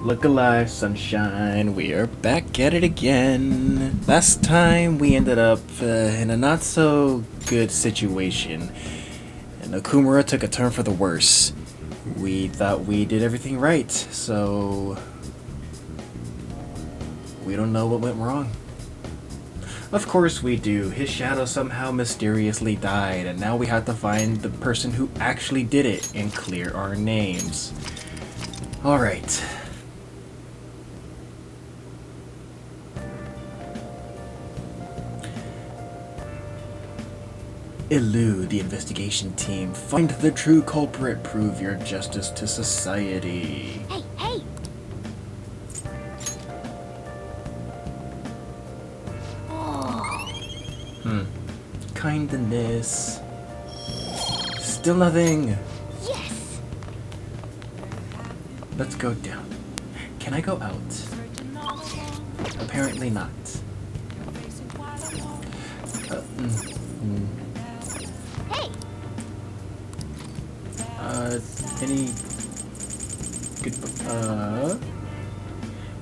Look alive, sunshine. We are back at it again. Last time we ended up in a not so good situation, and Okumura took a turn for the worse. We thought we did everything right, so we don't know what went wrong. Of course we do. His shadow somehow mysteriously died, and now we have to find the person who actually did it and clear our names. Alright. Elude the investigation team. Find the true culprit. Prove your justice to society. Hey, hey! Kindness. Still nothing. Yes! Let's go down. Can I go out? Apparently not. Hey! Any good,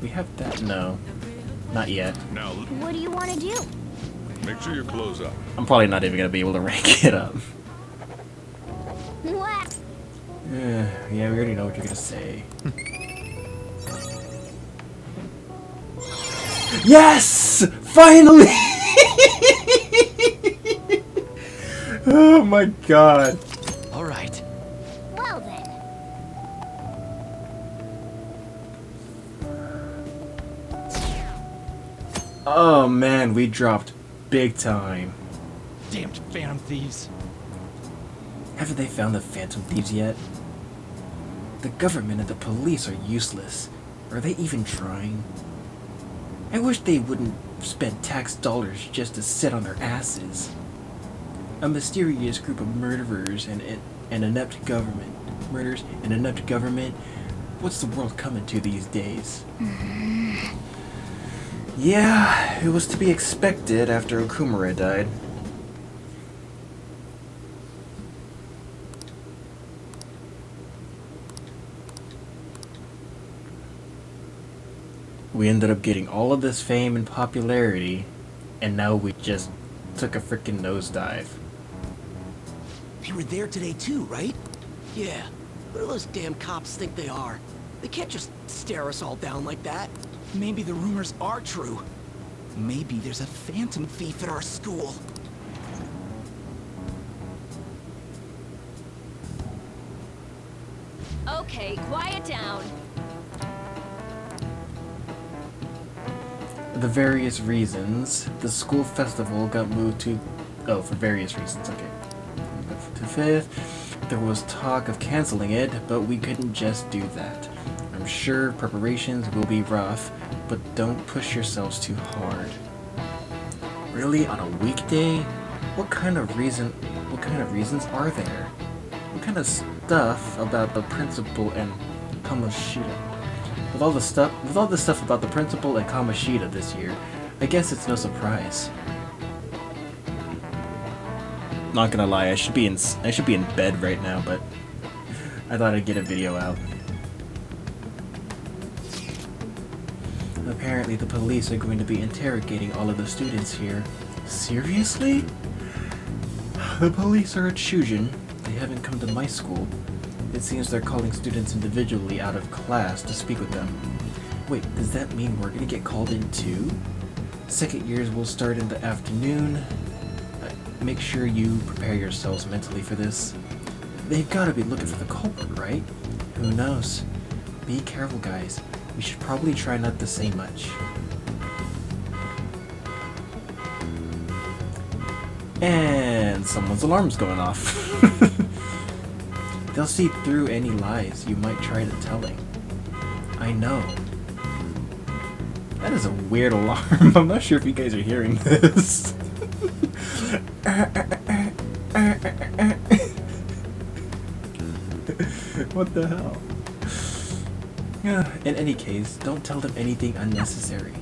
we have that? No. Not yet. Now, What do you want to do? make sure you close up. I'm probably not even gonna be able to rank it up. What? Yeah, we already know what you're gonna say. Yes! Finally! Oh my god. All right. Well then. Oh man, we dropped big time. Damned phantom thieves. Haven't they found the phantom thieves yet? The government and the police are useless. Are they even trying? I wish they wouldn't spend tax dollars just to sit on their asses. A mysterious group of murderers and an inept government. Murders and inept government? What's the world coming to these days? Yeah, it was to be expected after Okumura died. We ended up getting all of this fame and popularity, and now we just took a freaking nosedive. They were there today too, right? Yeah. What do those damn cops think they are? They can't just stare us all down like that. Maybe the rumors are true. Maybe there's a phantom thief at our school. Okay, quiet down. The various reasons, the school festival got moved to... Oh, for various reasons, okay. To 5th, there was talk of canceling it, but we couldn't just do that. I'm sure preparations will be rough, but don't push yourselves too hard. Really, on a weekday? What kind of reasons are there? What kind of stuff about the principal and Kamoshida? With all the stuff about the principal and Kamoshida this year, I guess it's no surprise. Not gonna lie, I should be in bed right now, but I thought I'd get a video out. Apparently the police are going to be interrogating all of the students here. Seriously? The police are at Shujin. They haven't come to my school. It seems they're calling students individually out of class to speak with them. Wait, does that mean we're gonna get called in too? Second years will start in the afternoon. Make sure you prepare yourselves mentally for this. They've gotta be looking for the culprit, right? Who knows? Be careful, guys. We should probably try not to say much. And someone's alarm's going off. They'll see through any lies you might try to telling. I know. That is a weird alarm. I'm not sure if you guys are hearing this. What the hell? Yeah, in any case, don't tell them anything unnecessary.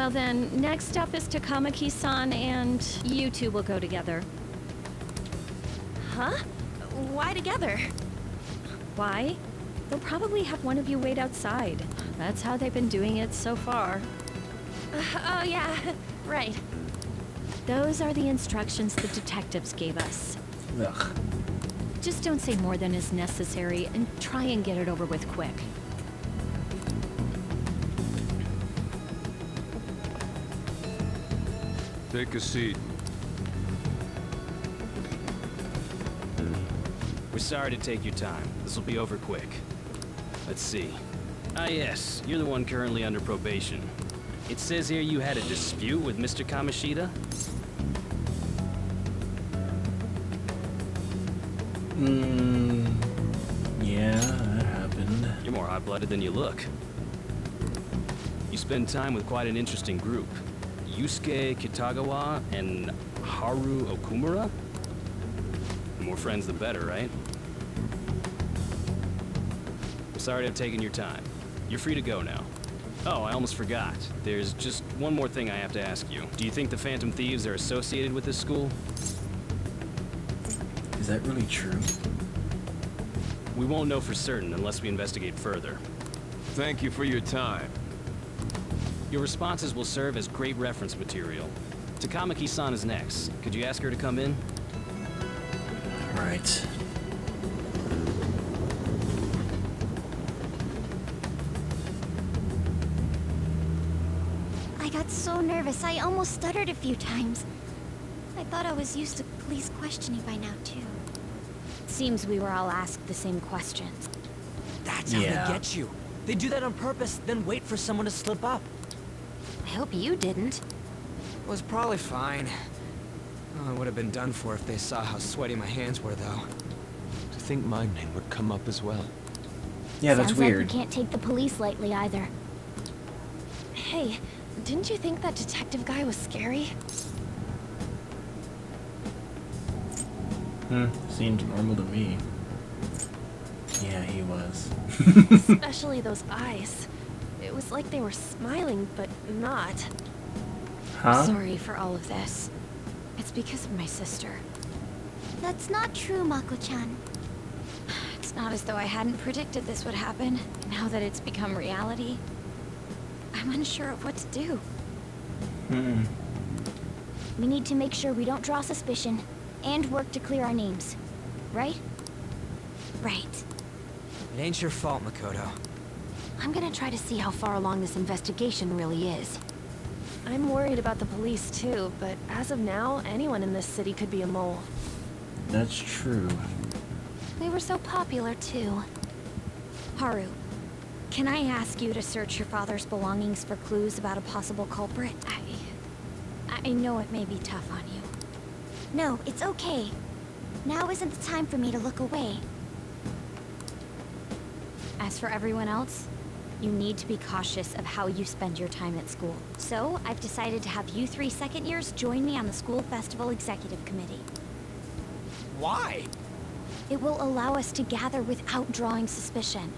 Well then, next up is Takamaki-san, and you two will go together. Huh? Why together? Why? They'll probably have one of you wait outside. That's how they've been doing it so far. Oh yeah, right. Those are the instructions the detectives gave us. Ugh. Just don't say more than is necessary, and try and get it over with quick. Take a seat. We're sorry to take your time. This will be over quick. Let's see. Ah yes, you're the one currently under probation. It says here you had a dispute with Mr. Kamoshida? Yeah, that happened. You're more hot-blooded than you look. You spend time with quite an interesting group. Yusuke Kitagawa and Haru Okumura? The more friends, the better, right? I'm sorry to have taken your time. You're free to go now. Oh, I almost forgot. There's just one more thing I have to ask you. Do you think the Phantom Thieves are associated with this school? Is that really true? We won't know for certain unless we investigate further. Thank you for your time. Your responses will serve as great reference material. Takamaki-san is next. Could you ask her to come in? Right. I got so nervous, I almost stuttered a few times. I thought I was used to police questioning by now, too. Seems we were all asked the same questions. That's how Yeah. they get you. They do that on purpose, then wait for someone to slip up. I hope you didn't. Was probably fine. Oh, I would have been done for if they saw how sweaty my hands were, though. To think my name would come up as well. Yeah, that's Sounds weird. like we can't take the police lightly either. Hey, didn't you think that detective guy was scary? Seemed normal to me. Yeah, he was. Especially those eyes. It was like they were smiling, but not. Huh? Sorry for all of this. It's because of my sister. That's not true, Mako-chan. It's not as though I hadn't predicted this would happen, now that it's become reality. I'm unsure of what to do. We need to make sure we don't draw suspicion, and work to clear our names. Right? Right. It ain't your fault, Makoto. I'm gonna try to see how far along this investigation really is. I'm worried about the police too, but as of now, anyone in this city could be a mole. That's true. We were so popular too. Haru, can I ask you to search your father's belongings for clues about a possible culprit? I know it may be tough on you. No, it's okay. Now isn't the time for me to look away. As for everyone else, you need to be cautious of how you spend your time at school. So, I've decided to have you three second years join me on the school festival executive committee. Why? It will allow us to gather without drawing suspicion.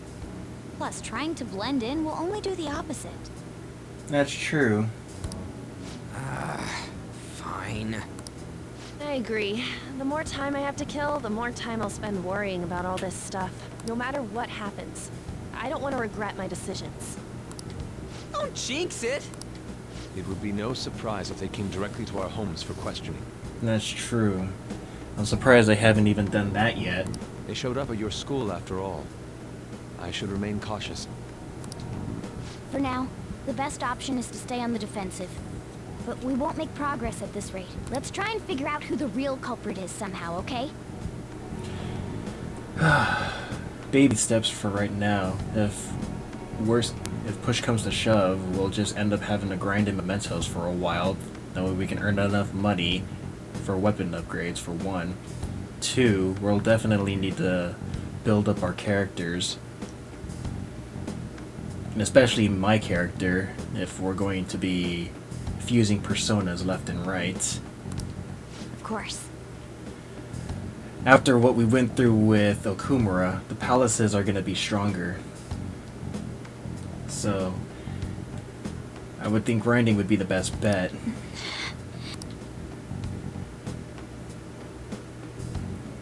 Plus, trying to blend in will only do the opposite. That's true. Fine. I agree. The more time I have to kill, the more time I'll spend worrying about all this stuff. No matter what happens. I don't want to regret my decisions. Don't jinx it! It would be no surprise if they came directly to our homes for questioning. That's true. I'm surprised they haven't even done that yet. They showed up at your school after all. I should remain cautious. For now, the best option is to stay on the defensive. But we won't make progress at this rate. Let's try and figure out who the real culprit is somehow, okay? Baby steps for right now. If push comes to shove, we'll just end up having to grind in mementos for a while. That way we can earn enough money for weapon upgrades, for one. Two, we'll definitely need to build up our characters. And especially my character, if we're going to be fusing personas left and right. Of course. After what we went through with Okumura, the palaces are going to be stronger. So, I would think grinding would be the best bet.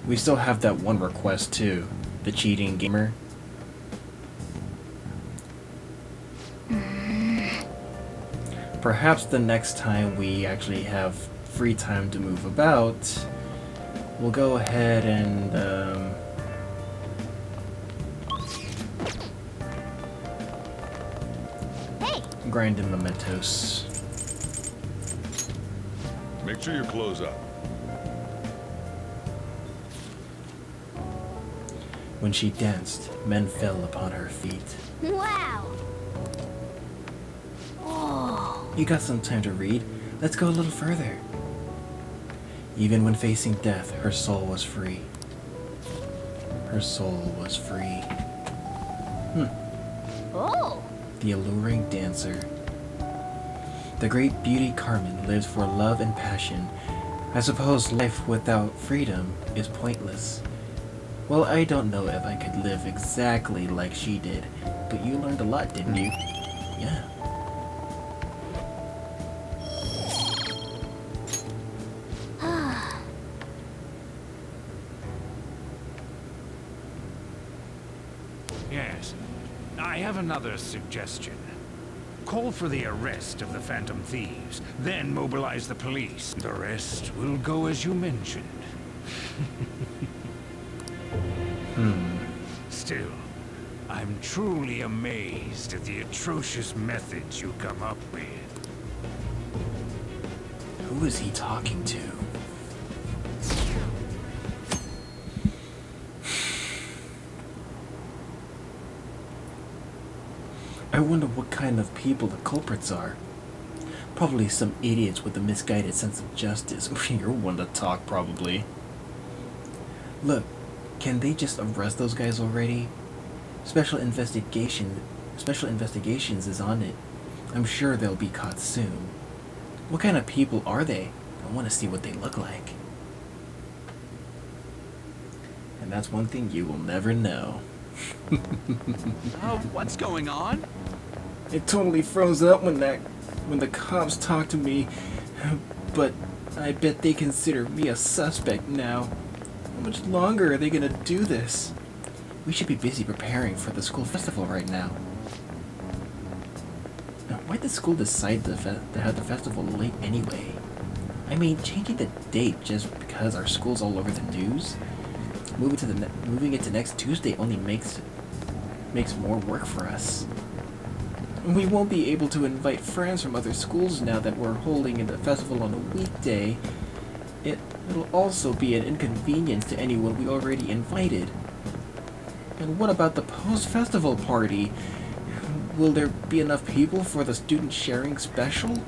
We still have that one request too. The cheating gamer. Perhaps the next time we actually have free time to move about, we'll go ahead and grind in mementos. Make sure your clothes up. When she danced, men fell upon her feet. Wow! Oh. You got some time to read. Let's go a little further. Even when facing death, her soul was free. Her soul was free. Oh! The alluring dancer. The great beauty Carmen lives for love and passion. I suppose life without freedom is pointless. Well, I don't know if I could live exactly like she did, but you learned a lot, didn't you? Yeah. Yes. I have another suggestion. Call for the arrest of the Phantom Thieves, then mobilize the police. The rest will go as you mentioned. Still, I'm truly amazed at the atrocious methods you come up with. Who is he talking to? I wonder what kind of people the culprits are. Probably some idiots with a misguided sense of justice. You're one to talk, probably. Look, can they just arrest those guys already? Special Investigations is on it. I'm sure they'll be caught soon. What kind of people are they? I want to see what they look like. And that's one thing you will never know. What's going on? It totally froze up when the cops talked to me, but I bet they consider me a suspect now. How much longer are they gonna do this? We should be busy preparing for the school festival right now. Now, why'd the school decide to have the festival late anyway? I mean, changing the date just because our school's all over the news? Moving it to next Tuesday only makes more work for us. We won't be able to invite friends from other schools now that we're holding the festival on a weekday. It'll also be an inconvenience to anyone we already invited. And what about the post-festival party? Will there be enough people for the student sharing special?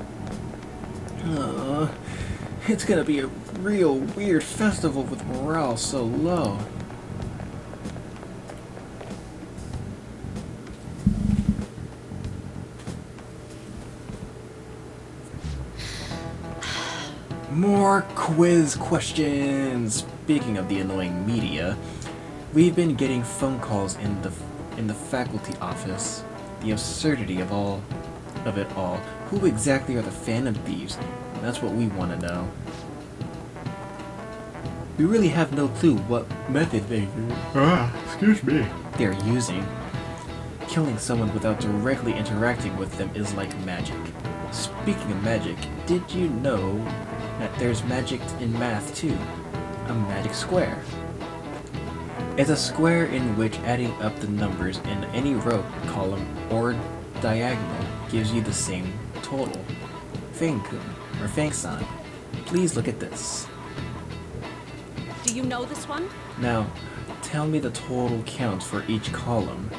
It's gonna be a real weird festival with morale so low. More quiz questions! Speaking of the annoying media, we've been getting phone calls in the faculty office. The absurdity of it all. Who exactly are the Phantom Thieves? That's what we want to know. We really have no clue what method they're using. Killing someone without directly interacting with them is like magic. Speaking of magic, did you know that there's magic in math too? A magic square. It's a square in which adding up the numbers in any row, column, or diagonal gives you the same total. Fang-kun, or Fang-san, please look at this. Do you know this one? Now, tell me the total count for each column.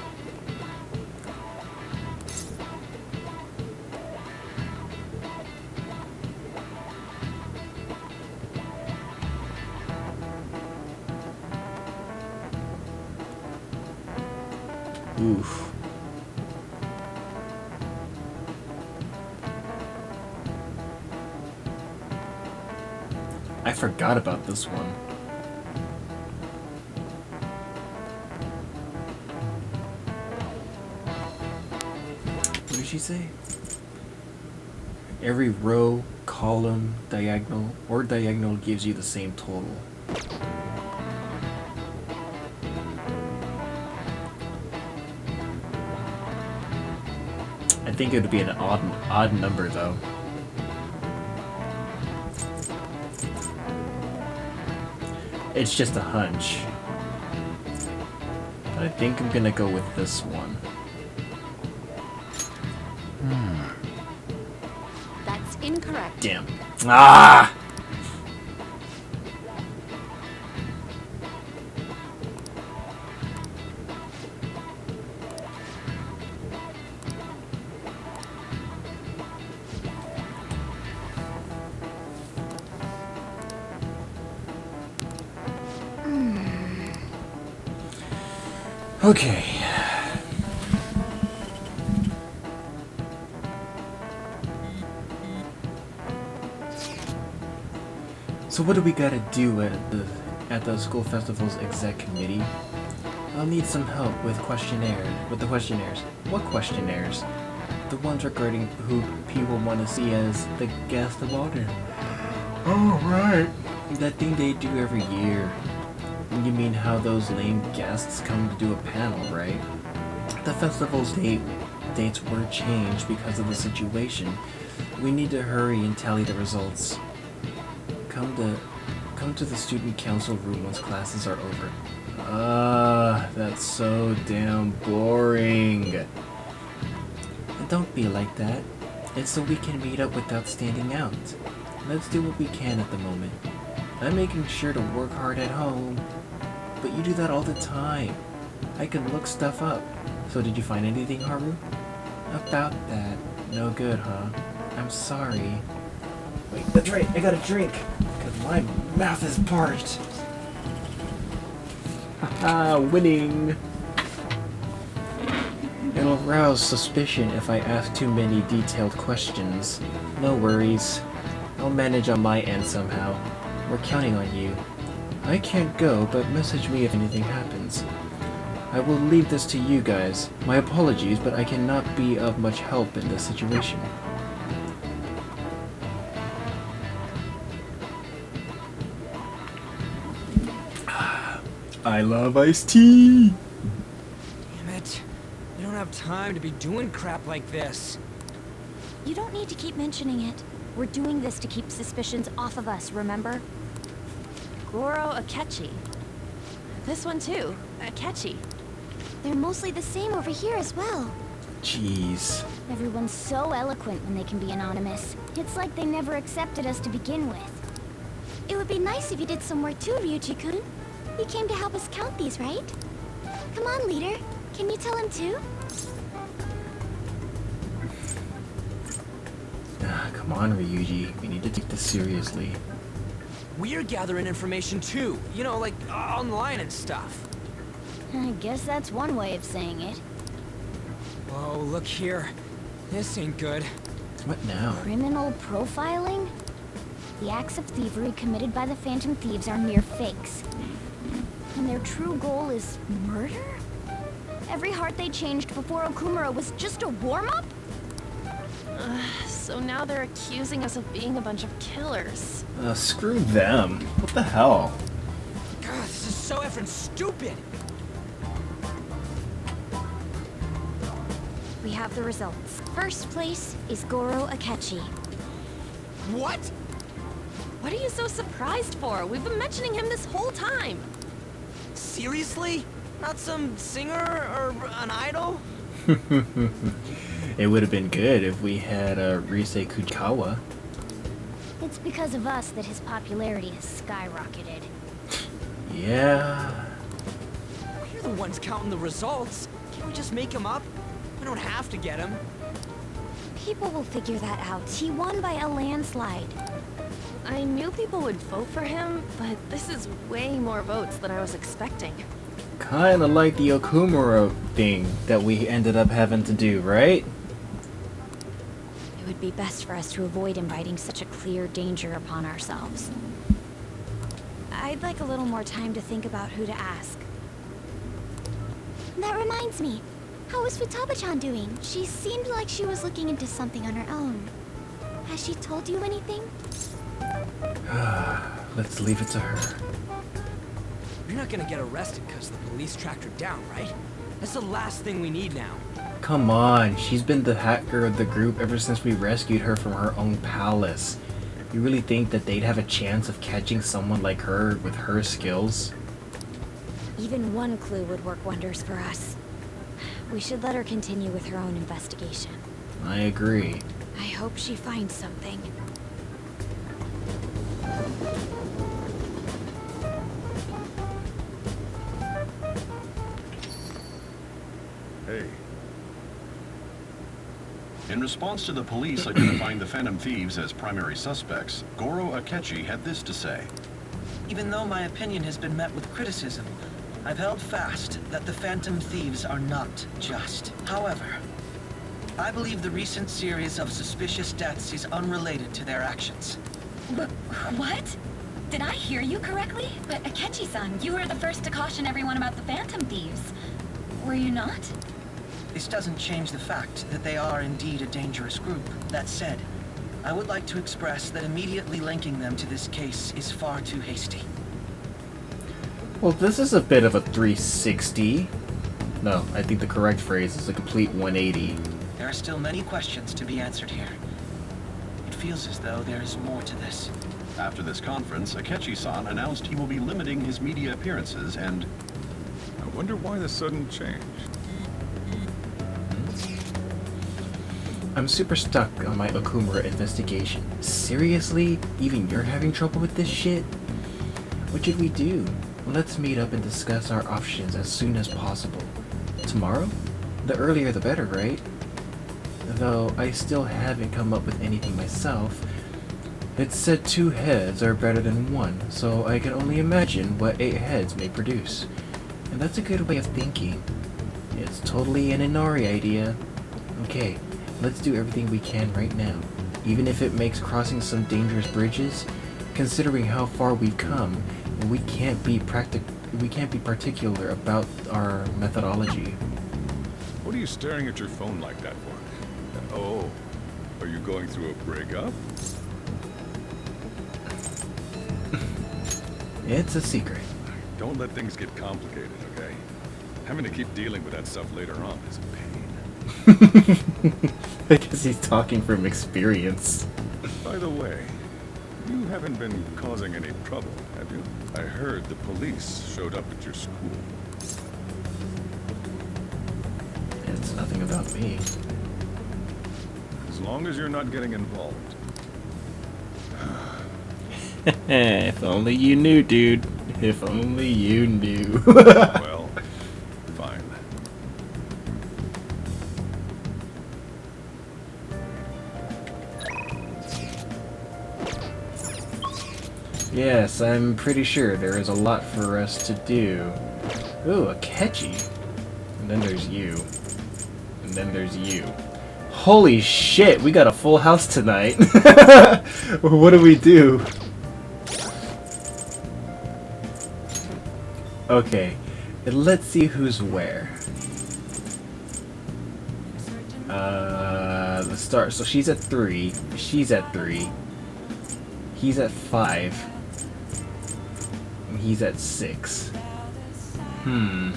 Oof. I forgot about this one. What did she say? Every row, column, diagonal gives you the same total. I think it would be an odd number though. It's just a hunch. But I think I'm gonna go with this one. That's incorrect. Damn. Ah! Okay. So what do we gotta do at the school festival's exec committee? I'll need some help with the questionnaires. What questionnaires? The ones regarding who people want to see as the guest of honor. Oh, right. That thing they do every year. You mean how those lame guests come to do a panel, right? The festival's dates were changed because of the situation. We need to hurry and tally the results. Come to the student council room once classes are over. That's so damn boring. And don't be like that. It's so we can meet up without standing out. Let's do what we can at the moment. I'm making sure to work hard at home. But you do that all the time. I can look stuff up. So did you find anything, Haru? About that. No good, huh? I'm sorry. Wait, that's right. I got a drink. Because my mouth is parched. Haha, winning. It'll rouse suspicion if I ask too many detailed questions. No worries. I'll manage on my end somehow. We're counting on you. I can't go, but message me if anything happens. I will leave this to you guys. My apologies, but I cannot be of much help in this situation. I love iced tea! Damn it. We don't have time to be doing crap like this. You don't need to keep mentioning it. We're doing this to keep suspicions off of us, remember? Goro Akechi. This one too. Akechi. They're mostly the same over here as well. Jeez. Everyone's so eloquent when they can be anonymous. It's like they never accepted us to begin with. It would be nice if you did some work too, Ryuji-kun. He came to help us count these, right? Come on, leader. Can you tell him too? Come on, Ryuji. We need to take this seriously. We're gathering information too. You know, like online and stuff. I guess that's one way of saying it. Whoa, look here. This ain't good. What now? Criminal profiling? The acts of thievery committed by the Phantom Thieves are mere fakes. And their true goal is murder? Every heart they changed before Okumura was just a warm-up? So now they're accusing us of being a bunch of killers. Screw them. What the hell? God, this is so effing stupid. We have the results. First place is Goro Akechi. What? What are you so surprised for? We've been mentioning him this whole time. Seriously? Not some singer or an idol? It would have been good if we had Rise Kuchikawa. It's because of us that his popularity has skyrocketed. Yeah. We're the ones counting the results. Can't we just make him up? We don't have to get him. People will figure that out. He won by a landslide. I knew people would vote for him, but this is way more votes than I was expecting. Kinda like the Okumura thing that we ended up having to do, right? It would be best for us to avoid inviting such a clear danger upon ourselves. I'd like a little more time to think about who to ask. That reminds me. How is Futaba-chan doing? She seemed like she was looking into something on her own. Has she told you anything? Let's leave it to her. You're not gonna get arrested because the police tracked her down, right? That's the last thing we need now. Come on, she's been the hacker of the group ever since we rescued her from her own palace. You really think that they'd have a chance of catching someone like her with her skills? Even one clue would work wonders for us. We should let her continue with her own investigation. I agree. I hope she finds something. Hey. In response to the police identifying the Phantom Thieves as primary suspects, Goro Akechi had this to say. Even though my opinion has been met with criticism, I've held fast that the Phantom Thieves are not just. However, I believe the recent series of suspicious deaths is unrelated to their actions. What? Did I hear you correctly? But Akechi-san, you were the first to caution everyone about the Phantom Thieves. Were you not? This doesn't change the fact that they are indeed a dangerous group. That said, I would like to express that immediately linking them to this case is far too hasty. Well, this is a bit of a 360. No, I think the correct phrase is a complete 180. There are still many questions to be answered here. It feels as though there is more to this. After this conference, Akechi-san announced he will be limiting his media appearances and... I wonder why the sudden change. I'm super stuck on my Okumura investigation. Seriously? Even you're having trouble with this shit? What should we do? Let's meet up and discuss our options as soon as possible. Tomorrow? The earlier the better, right? Though I still haven't come up with anything myself. It's said 2 heads are better than 1, so I can only imagine what 8 heads may produce. And that's a good way of thinking. It's totally an Inari idea. Okay, let's do everything we can right now. Even if it makes crossing some dangerous bridges, considering how far we've come, we can't be particular about our methodology. What are you staring at your phone like that for? Oh, are you going through a breakup? It's a secret. Don't let things get complicated, okay? Having to keep dealing with that stuff later on is a pain. I guess he's talking from experience. By the way, you haven't been causing any trouble, have you? I heard the police showed up at your school. It's nothing about me. As long as you're not getting involved. If only you knew, dude. If only you knew. Well, fine. Yes, I'm pretty sure there is a lot for us to do. Ooh, Akechi. And then there's you. And then there's you. Holy shit, we got a full house tonight. What do we do? Okay, let's see who's where. Let's start. So she's at 3. She's at 3. He's at 5. And he's at 6. Hmm.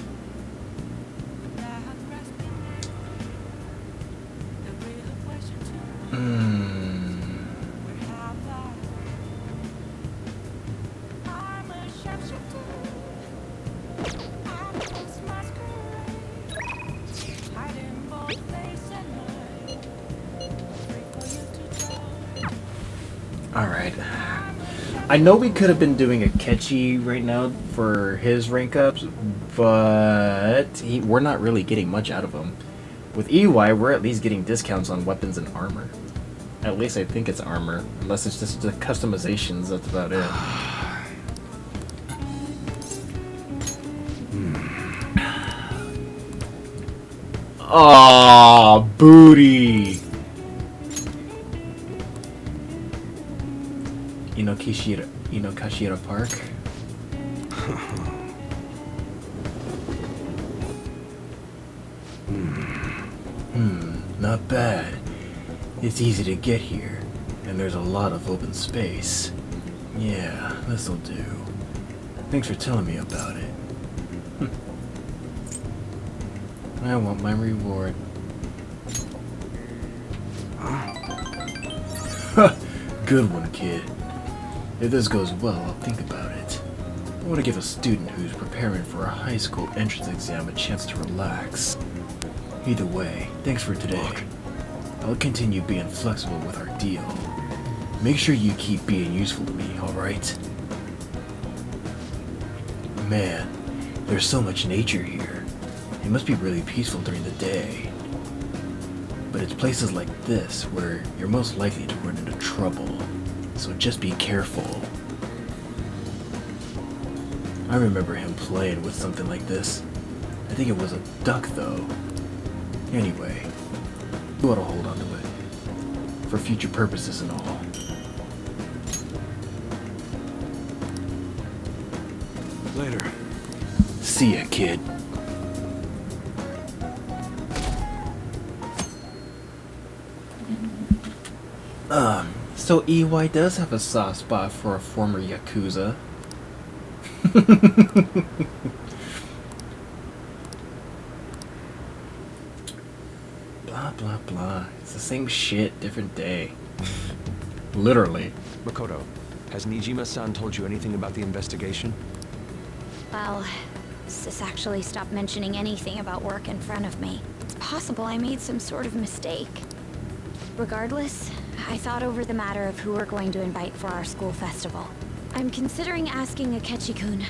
Alright. I know we could have been doing Akechi right now for his rank ups, but we're not really getting much out of him. With EY, we're at least getting discounts on weapons and armor. At least I think it's armor. Unless it's just the customizations, that's about it. Aww, booty! Kashira Park. Not bad. It's easy to get here. And there's a lot of open space. Yeah, this'll do. Thanks for telling me about it. I want my reward. Good one, kid. If this goes well, I'll think about it. I want to give a student who's preparing for a high school entrance exam a chance to relax. Either way, thanks for today. I'll continue being flexible with our deal. Make sure you keep being useful to me, alright? Man, there's so much nature here. It must be really peaceful during the day. But it's places like this where you're most likely to run into trouble. So just be careful. I remember him playing with something like this. I think it was a duck though. Anyway, you ought to hold on to it. For future purposes and all. Later. See ya, kid. So EY does have a soft spot for a former Yakuza. Blah, blah, blah. It's the same shit, different day. Literally. Makoto, has Nijima-san told you anything about the investigation? Well, Sis actually stopped mentioning anything about work in front of me. It's possible I made some sort of mistake. Regardless, I thought over the matter of who we're going to invite for our school festival. I'm considering asking Akechi-kun.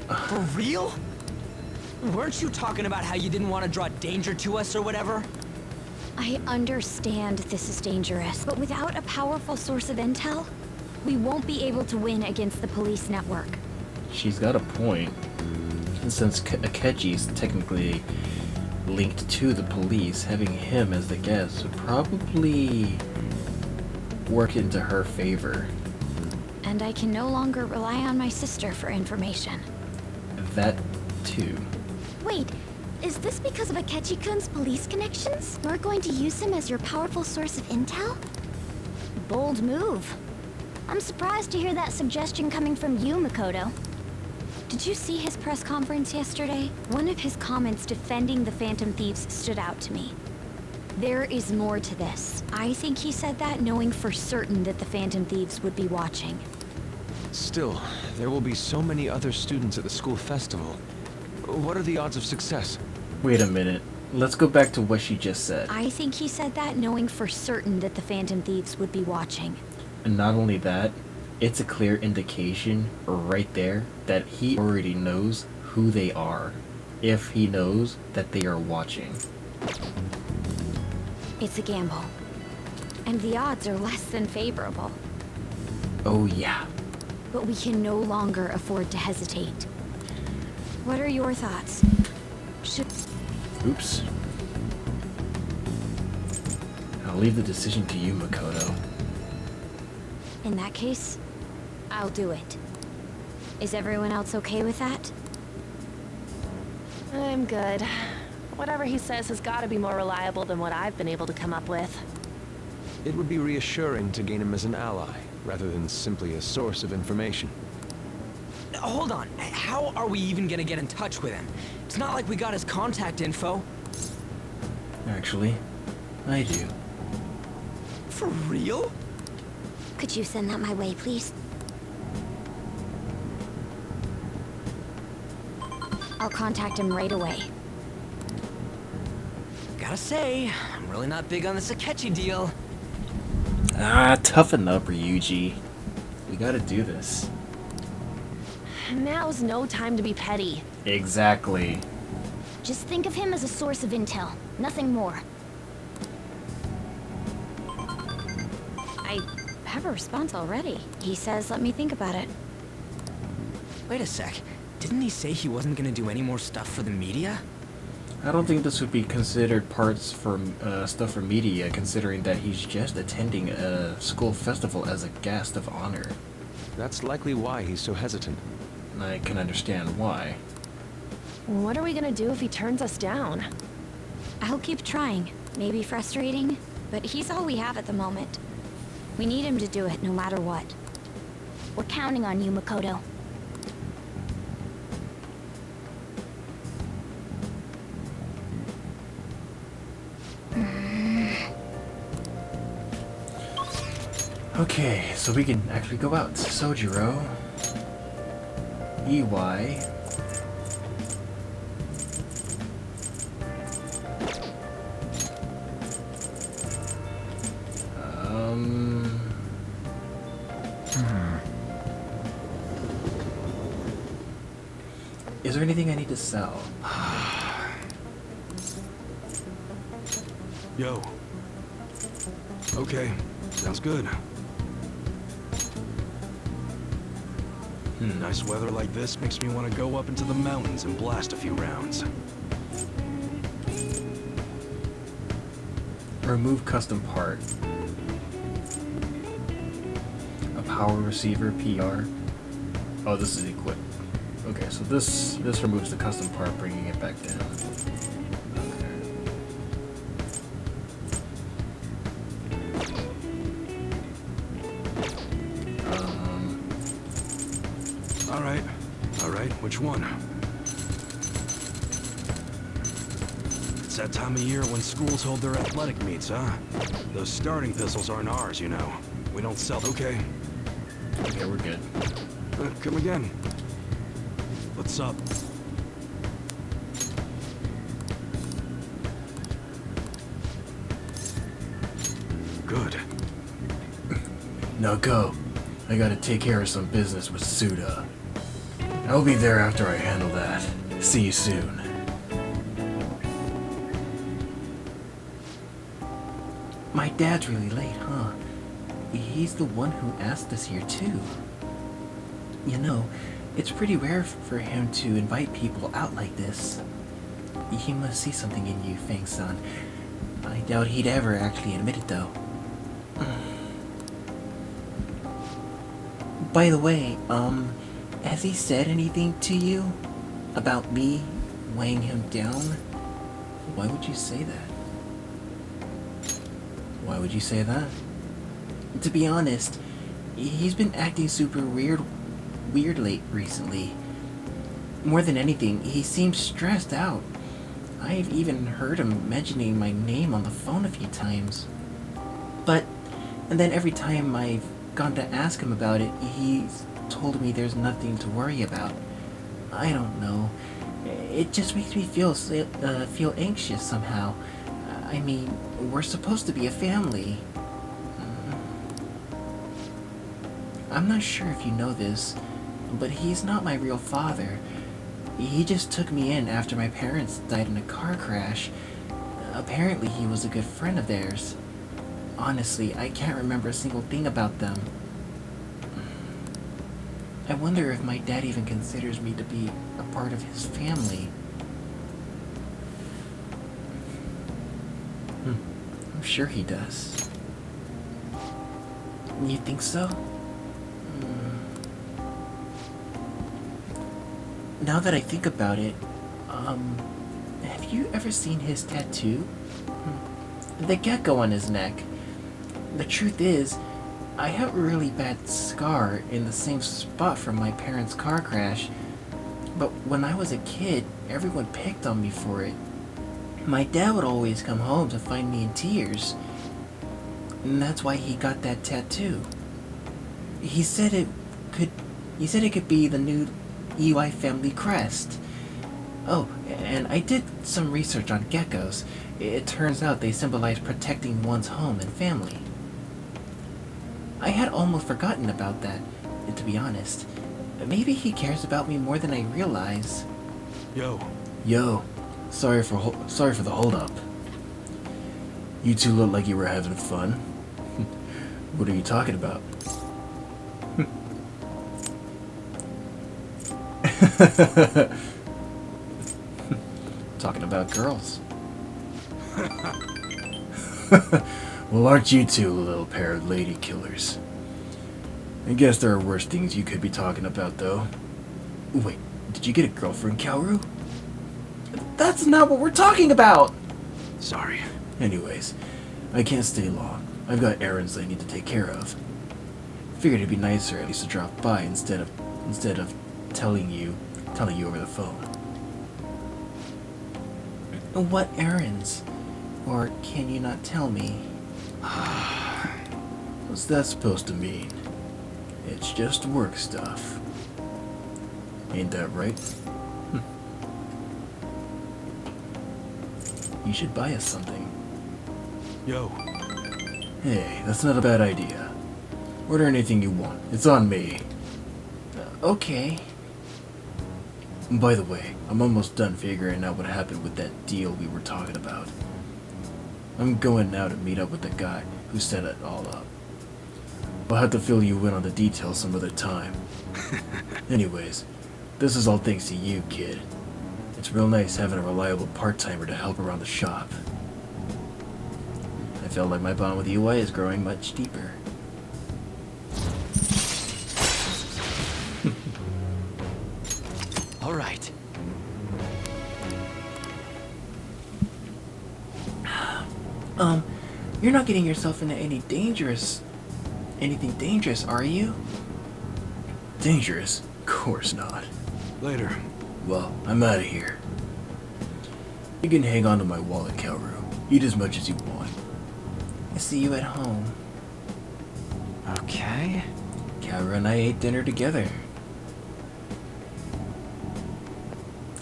For real? Weren't you talking about how you didn't want to draw danger to us or whatever? I understand this is dangerous, but without a powerful source of intel, we won't be able to win against the police network. She's got a point. And since Akechi's technically linked to the police, having him as the guest would probably work into her favor. And I can no longer rely on my sister for information. That too. Wait, is this because of Akechi-kun's police connections? You're going to use him as your powerful source of intel? Bold move. I'm surprised to hear that suggestion coming from you, Makoto. Did you see his press conference yesterday? One of his comments defending the Phantom Thieves stood out to me. There is more to this. I think he said that knowing for certain that the Phantom Thieves would be watching. Still, there will be so many other students at the school festival. What are the odds of success? Wait a minute. Let's go back to what she just said. I think he said that knowing for certain that the Phantom Thieves would be watching. And not only that, it's a clear indication right there that he already knows who they are, if he knows that they are watching. It's a gamble. And the odds are less than favorable. Oh yeah. But we can no longer afford to hesitate. What are your thoughts? Oops. I'll leave the decision to you, Makoto. In that case, I'll do it. Is everyone else okay with that? I'm good. Whatever he says has got to be more reliable than what I've been able to come up with. It would be reassuring to gain him as an ally, rather than simply a source of information. Hold on, how are we even gonna get in touch with him? It's not like we got his contact info. Actually, I do. For real? Could you send that my way, please? I'll contact him right away. Gotta say, I'm really not big on this Akechi deal. Toughen up, Ryuji. We gotta do this. Now's no time to be petty. Exactly. Just think of him as a source of intel, nothing more. I have a response already. He says, let me think about it. Wait a sec. Didn't he say he wasn't gonna do any more stuff for the media? I don't think this would be considered parts for stuff for media, considering that he's just attending a school festival as a guest of honor. That's likely why he's so hesitant. I can understand why. What are we gonna do if he turns us down? I'll keep trying. Maybe frustrating, but he's all we have at the moment. We need him to do it no matter what. We're counting on you, Makoto. Okay, so we can actually go out. Sojiro. EY. Is there anything I need to sell? Yo. Okay, sounds good. Nice weather like this makes me want to go up into the mountains and blast a few rounds. Remove custom part. A power receiver, PR. Oh, this is equipped. Okay, so this removes the custom part, bringing it back down. Alright, which one? It's that time of year when schools hold their athletic meets, huh? Those starting pistols aren't ours, you know. We don't sell. Okay, we're good. Come again. What's up? Good. Now go. I gotta take care of some business with Suda. I'll be there after I handle that. See you soon. My dad's really late, huh? He's the one who asked us here too. You know, it's pretty rare for him to invite people out like this. He must see something in you, Fang-san. I doubt he'd ever actually admit it though. By the way, has he said anything to you about me weighing him down? Why would you say that? Why would you say that? To be honest, he's been acting super weird recently. More than anything, he seems stressed out. I've even heard him mentioning my name on the phone a few times. And then every time I've gone to ask him about it, he's told me there's nothing to worry about. I don't know. It just makes me feel anxious somehow. I mean, we're supposed to be a family. I'm not sure if you know this, but he's not my real father. He just took me in after my parents died in a car crash. Apparently he was a good friend of theirs. Honestly, I can't remember a single thing about them. I wonder if my dad even considers me to be a part of his family. I'm sure he does. You think so? Now that I think about it, have you ever seen his tattoo? The gecko on his neck. The truth is, I have a really bad scar in the same spot from my parents' car crash. But when I was a kid, everyone picked on me for it. My dad would always come home to find me in tears. And that's why he got that tattoo. He said it could be the new EY family crest. Oh, and I did some research on geckos. It turns out they symbolize protecting one's home and family. I had almost forgotten about that, to be honest. Maybe he cares about me more than I realize. Yo. Sorry for the holdup. You two look like you were having fun. What are you talking about? Talking about girls. Well, aren't you two a little pair of lady killers? I guess there are worse things you could be talking about, though. Wait, did you get a girlfriend, Kaoru? That's not what we're talking about! Sorry. Anyways, I can't stay long. I've got errands I need to take care of. Figured it'd be nicer at least to drop by instead of telling you over the phone. What errands? Or can you not tell me? What's that supposed to mean? It's just work stuff. Ain't that right? You should buy us something. Yo. Hey, that's not a bad idea. Order anything you want. It's on me. Okay. By the way, I'm almost done figuring out what happened with that deal we were talking about. I'm going now to meet up with the guy who set it all up. I'll have to fill you in on the details some other time. Anyways, this is all thanks to you, kid. It's real nice having a reliable part-timer to help around the shop. I feel like my bond with UI is growing much deeper. All right. You're not getting yourself into anything dangerous, are you? Dangerous? Of course not. Later. Well, I'm out of here. You can hang on to my wallet, Kaoru. Eat as much as you want. I'll see you at home. Okay. Kaoru and I ate dinner together.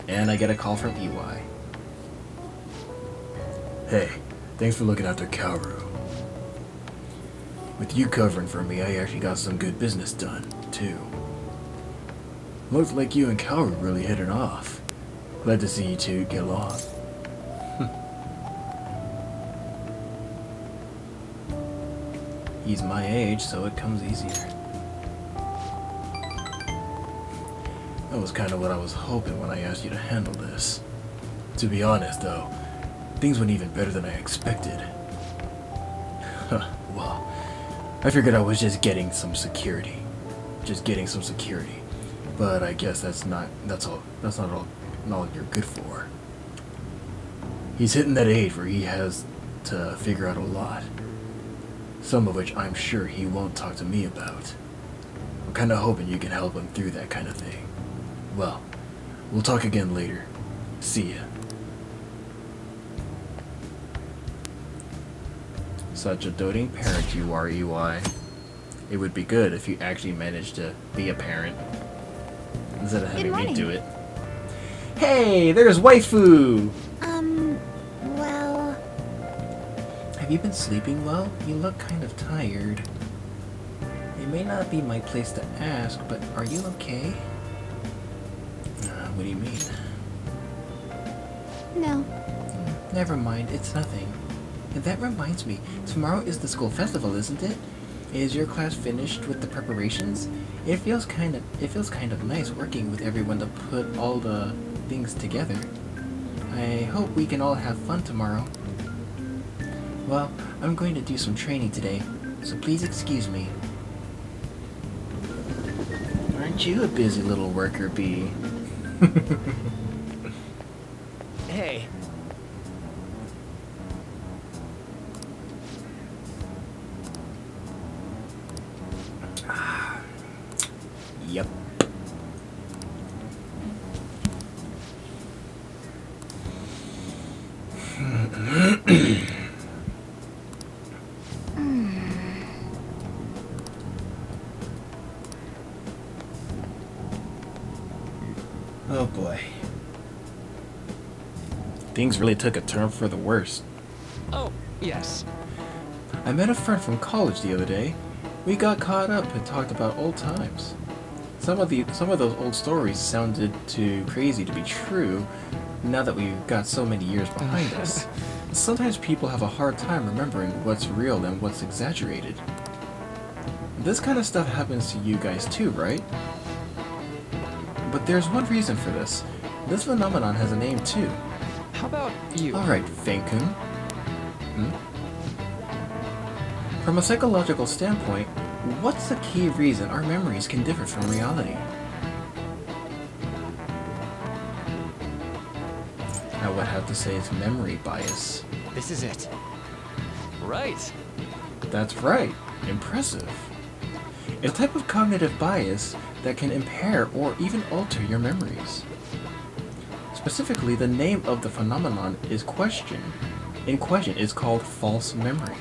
And I get a call from EY. Hey, thanks for looking after Kaoru. With you covering for me, I actually got some good business done, too. Looks like you and Kaoru really hit it off. Glad to see you two get along. He's my age, so it comes easier. That was kind of what I was hoping when I asked you to handle this. To be honest, though, things went even better than I expected. Well, I figured I was just getting some security. But I guess that's not all you're good for. He's hitting that age where he has to figure out a lot. Some of which I'm sure he won't talk to me about. I'm kinda hoping you can help him through that kind of thing. Well, we'll talk again later. See ya. Such a doting parent you are, EY. It would be good if you actually managed to be a parent instead of having me do it. Hey, there's waifu! Well... Have you been sleeping well? You look kind of tired. It may not be my place to ask, but are you okay? What do you mean? No. Never mind, it's nothing. And that reminds me, tomorrow is the school festival, isn't it? Is your class finished with the preparations? It feels kind of nice working with everyone to put all the things together. I hope we can all have fun tomorrow. Well, I'm going to do some training today, so please excuse me. Aren't you a busy little worker bee? Hey. Yep. Oh boy. Things really took a turn for the worse. Oh, yes. I met a friend from college the other day. We got caught up and talked about old times. Some of those old stories sounded too crazy to be true now that we've got so many years behind us. Sometimes people have a hard time remembering what's real and what's exaggerated. This kind of stuff happens to you guys too, right? But there's one reason for this. This phenomenon has a name too. How about you? Alright, Fankun. From a psychological standpoint, what's the key reason our memories can differ from reality? I would have to say it's memory bias. This is it. Right. That's right. Impressive. It's a type of cognitive bias that can impair or even alter your memories. Specifically, the name of the phenomenon in question is called false memory.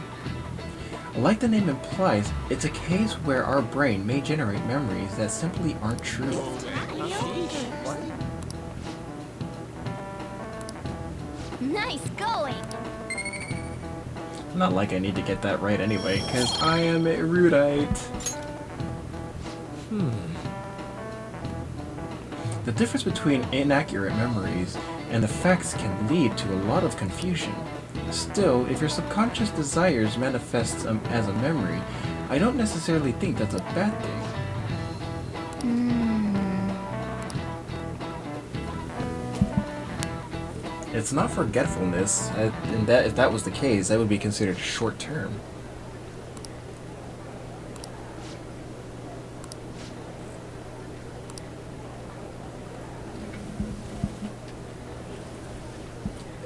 Like the name implies, it's a case where our brain may generate memories that simply aren't true. Nice going! Not like I need to get that right anyway, because I am erudite. The difference between inaccurate memories and the facts can lead to a lot of confusion. Still, if your subconscious desires manifest as a memory, I don't necessarily think that's a bad thing. It's not forgetfulness, and if that was the case, that would be considered short-term.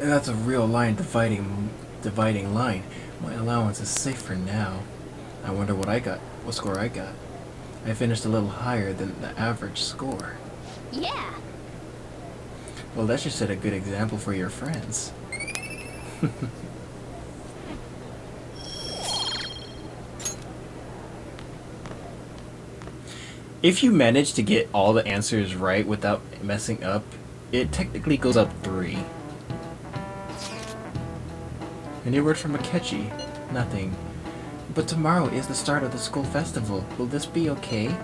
And that's a real line dividing line. My allowance is safe for now. I wonder what score I got. I finished a little higher than the average score. Yeah! Well, that should set a good example for your friends. If you manage to get all the answers right without messing up, it technically goes up 3. Any word from Akechi? Nothing. But tomorrow is the start of the school festival. Will this be okay?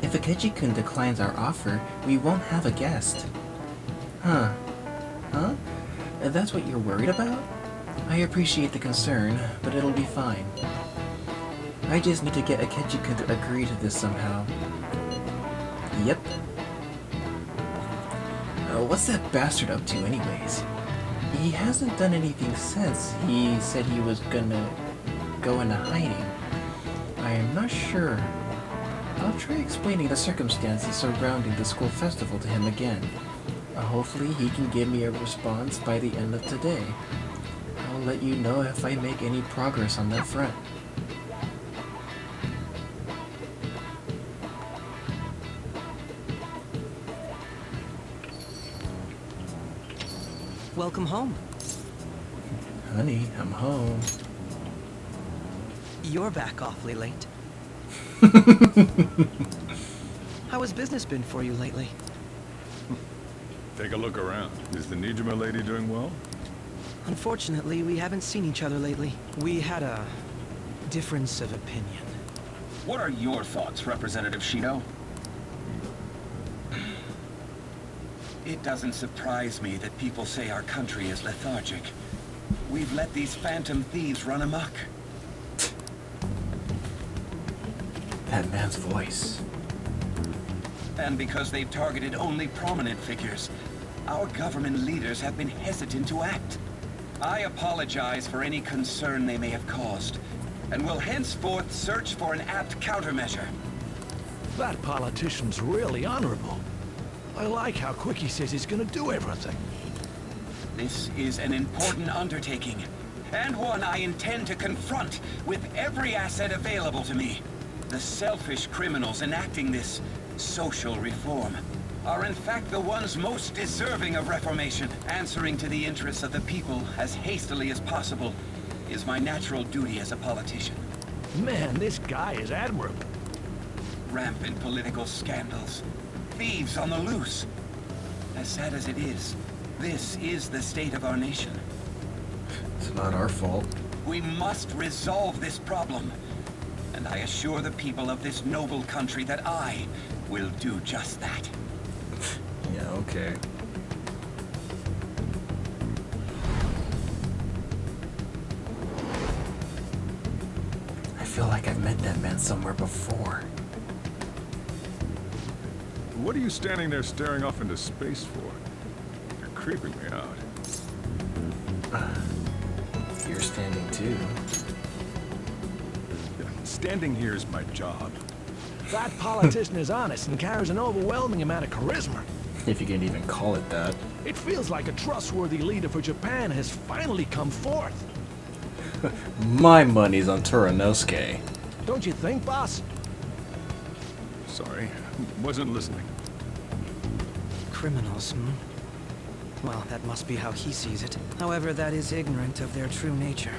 If Akechi-kun declines our offer, we won't have a guest. Huh? That's what you're worried about? I appreciate the concern, but it'll be fine. I just need to get Akechi-kun to agree to this somehow. Yep. What's that bastard up to anyways? He hasn't done anything since he said he was gonna go into hiding. I am not sure. I'll try explaining the circumstances surrounding the school festival to him again. Hopefully he can give me a response by the end of today. I'll let you know if I make any progress on that front. Welcome home. Honey, I'm home. You're back awfully late. How has business been for you lately? Take a look around. Is the Nijima lady doing well? Unfortunately, we haven't seen each other lately. We had a difference of opinion. What are your thoughts, Representative Shido? It doesn't surprise me that people say our country is lethargic. We've let these phantom thieves run amok. That man's voice. And because they've targeted only prominent figures, our government leaders have been hesitant to act. I apologize for any concern they may have caused, and will henceforth search for an apt countermeasure. That politician's really honorable. I like how quick he says he's gonna do everything. This is an important undertaking, and one I intend to confront with every asset available to me. The selfish criminals enacting this social reform are in fact the ones most deserving of reformation. Answering to the interests of the people as hastily as possible is my natural duty as a politician. Man, this guy is admirable. Rampant political scandals. Thieves on the loose. As sad as it is, this is the state of our nation. It's not our fault. We must resolve this problem. And I assure the people of this noble country that I will do just that. Yeah, okay. I feel like I've met that man somewhere before. What are you standing there staring off into space for? You're creeping me out. You're standing too. Standing here is my job. That politician is honest and carries an overwhelming amount of charisma. If you can even call it that. It feels like a trustworthy leader for Japan has finally come forth. My money's on Toranosuke. Don't you think, boss? Sorry, wasn't listening. Criminals, hmm? Well, that must be how he sees it. However, that is ignorant of their true nature.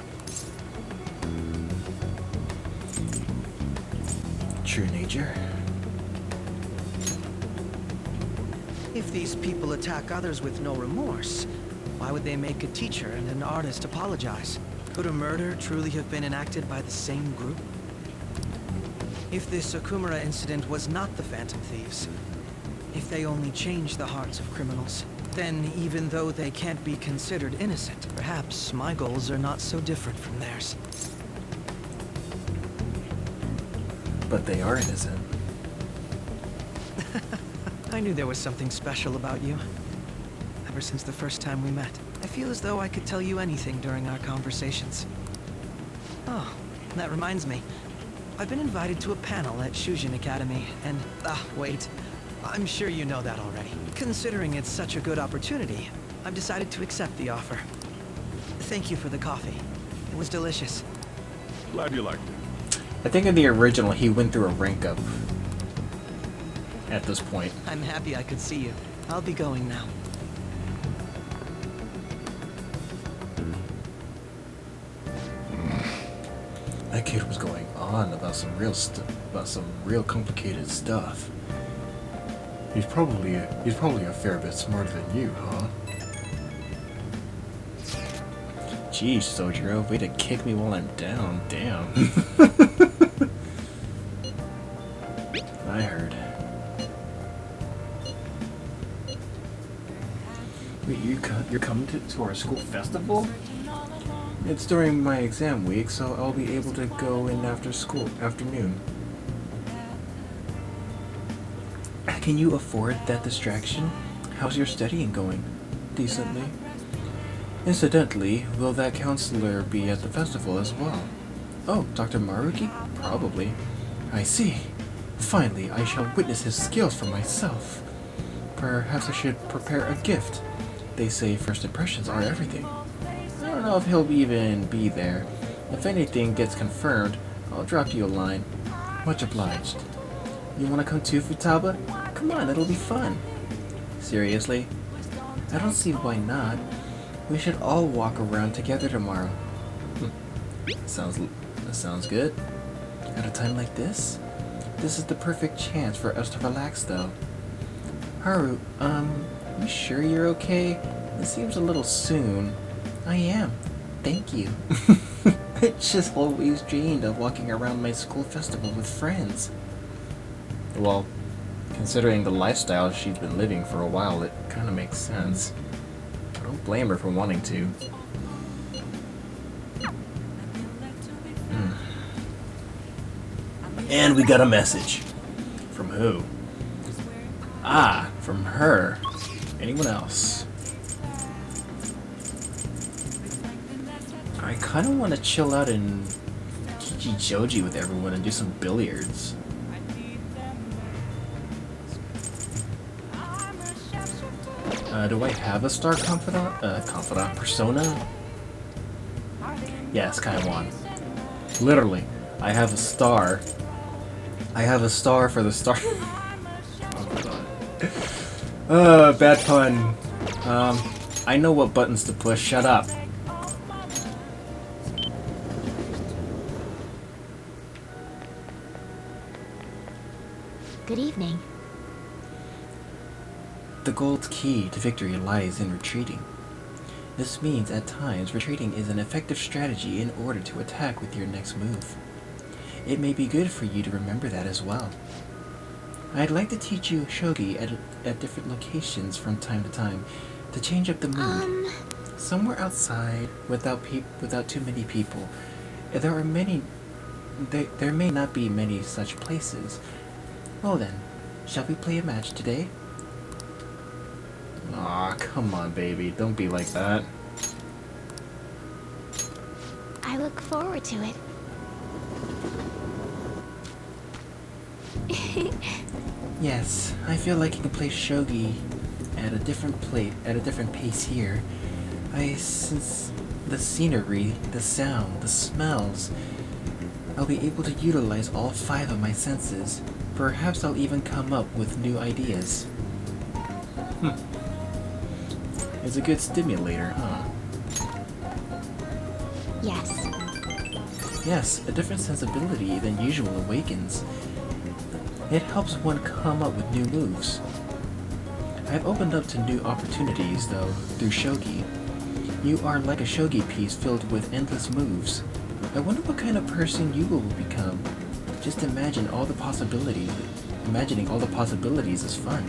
True nature? If these people attack others with no remorse, why would they make a teacher and an artist apologize? Could a murder truly have been enacted by the same group? If this Okumura incident was not the Phantom Thieves, if they only changed the hearts of criminals, then even though they can't be considered innocent, perhaps my goals are not so different from theirs. But they are innocent. I knew there was something special about you. Ever since the first time we met, I feel as though I could tell you anything during our conversations. Oh, that reminds me. I've been invited to a panel at Shujin Academy, and... wait. I'm sure you know that already. Considering it's such a good opportunity, I've decided to accept the offer. Thank you for the coffee. It was delicious. Glad you liked it. I think in the original he went through a rank up at this point. I'm happy I could see you. I'll be going now. That kid was going on about some real complicated stuff. He's probably a fair bit smarter than you, huh? Jeez, Sojiro, way to kick me while I'm down. Damn. I heard. Wait, you're coming to our school festival? It's during my exam week, so I'll be able to go in after school afternoon. Can you afford that distraction? How's your studying going? Decently. Incidentally, will that counselor be at the festival as well? Oh, Dr. Maruki? Probably. I see. Finally, I shall witness his skills for myself. Perhaps I should prepare a gift. They say first impressions are everything. I don't know if he'll even be there. If anything gets confirmed, I'll drop you a line. Much obliged. You wanna come too, Futaba? Come on, it'll be fun. Seriously? I don't see why not. We should all walk around together tomorrow. That sounds good. At a time like this? This is the perfect chance for us to relax, though. Haru, you sure you're okay? It seems a little soon. I am. Thank you. I just always dreamed of walking around my school festival with friends. Well, considering the lifestyle she's been living for a while, it kind of makes sense. I don't blame her for wanting to. And we got a message. From who? Ah, from her. Anyone else? I kind of want to chill out in Kichijoji with everyone and do some billiards. Do I have a star confidant persona? Yes, Kaiwan. Literally, I have a star. I have a star for the star. Bad pun. I know what buttons to push. Shut up. Good evening. The gold key to victory lies in retreating. This means at times retreating is an effective strategy in order to attack with your next move. It may be good for you to remember that as well. I'd like to teach you shogi at different locations from time to time to change up the mood. Somewhere outside, without too many people. There may not be many such places. Well then, shall we play a match today? Aw, come on, baby. Don't be like that. I look forward to it. Yes, I feel like you can play shogi at a different pace here. The scenery, the sound, the smells. I'll be able to utilize all 5 of my senses. Perhaps I'll even come up with new ideas. It's a good stimulator, huh? Yes. Yes, a different sensibility than usual awakens. It helps one come up with new moves. I've opened up to new opportunities, though, through shogi. You are like a shogi piece filled with endless moves. I wonder what kind of person you will become. Just imagine all the possibilities. Imagining all the possibilities is fun.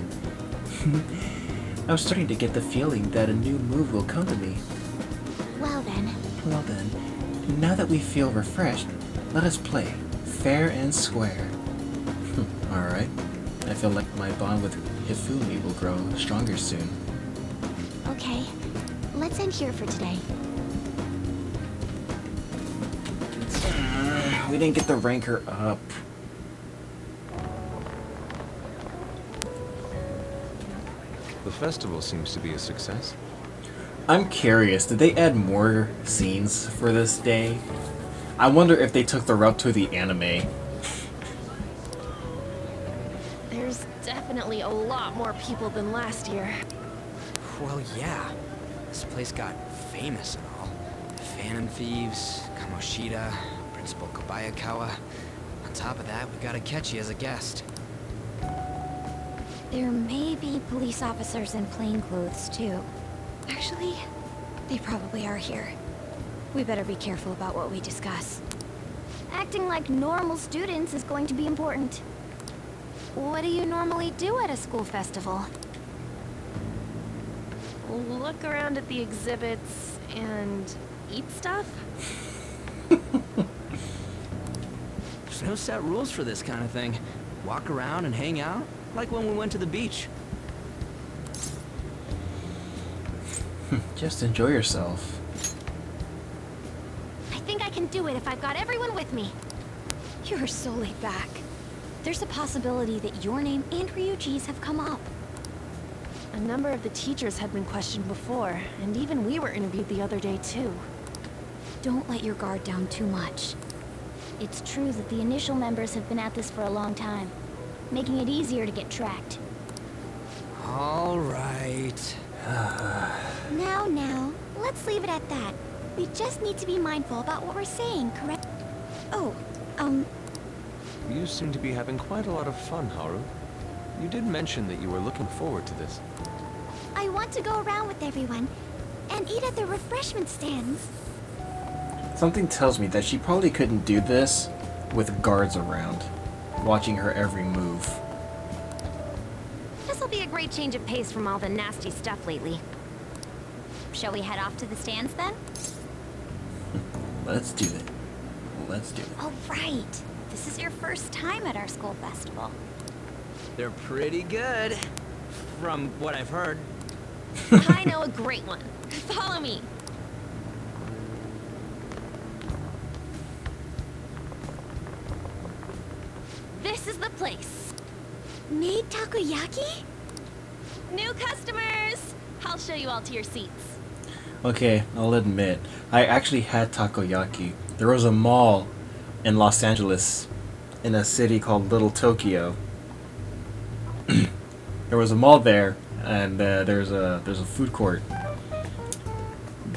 I'm starting to get the feeling that a new move will come to me. Well then. Well then, now that we feel refreshed, let us play. Fair and square. Alright. I feel like my bond with Hifumi will grow stronger soon. Okay. Let's end here for today. We didn't get the ranker up. The festival seems to be a success. I'm curious, did they add more scenes for this day? I wonder if they took the route to the anime. There's definitely a lot more people than last year. Well, yeah. This place got famous and all. Phantom Thieves, Kamoshida, Principal Kobayakawa. On top of that, we got Akechi as a guest. There may be police officers in plainclothes, too. Actually, they probably are here. We better be careful about what we discuss. Acting like normal students is going to be important. What do you normally do at a school festival? Look around at the exhibits and eat stuff? There's no set rules for this kind of thing. Walk around and hang out, like when we went to the beach. Just enjoy yourself. I think I can do it if I've got everyone with me. You're so laid back. There's a possibility that your name and Ryuji's have come up. A number of the teachers had been questioned before, and even we were interviewed the other day too. Don't let your guard down too much. It's true that the initial members have been at this for a long time, making it easier to get tracked. All right. Now, let's leave it at that. We just need to be mindful about what we're saying, correct? Oh, You seem to be having quite a lot of fun, Haru. You did mention that you were looking forward to this. I want to go around with everyone and eat at the refreshment stands. Something tells me that she probably couldn't do this with guards around, watching her every move. This'll be a great change of pace from all the nasty stuff lately. Shall we head off to the stands then? Let's do it. Let's do it. Oh, right. This is your first time at our school festival. They're pretty good, from what I've heard. I know a great one. Follow me. This is the place. Made takoyaki? New customers! I'll show you all to your seats. Okay, I'll admit, I actually had takoyaki. There was a mall in Los Angeles, in a city called Little Tokyo. There was a mall there, and there's a food court.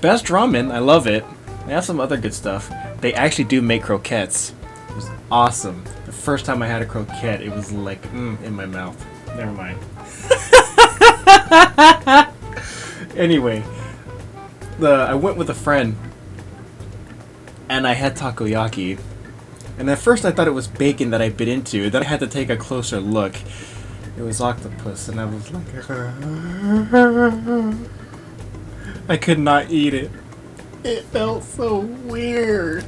Best ramen, I love it. They have some other good stuff. They actually do make croquettes. It was awesome. The first time I had a croquette, it was like in my mouth. Never mind. Anyway, I went with a friend, and I had takoyaki. And at first I thought it was bacon that I bit into. Then I had to take a closer look. It was octopus, and I was like, I could not eat it. It felt so weird.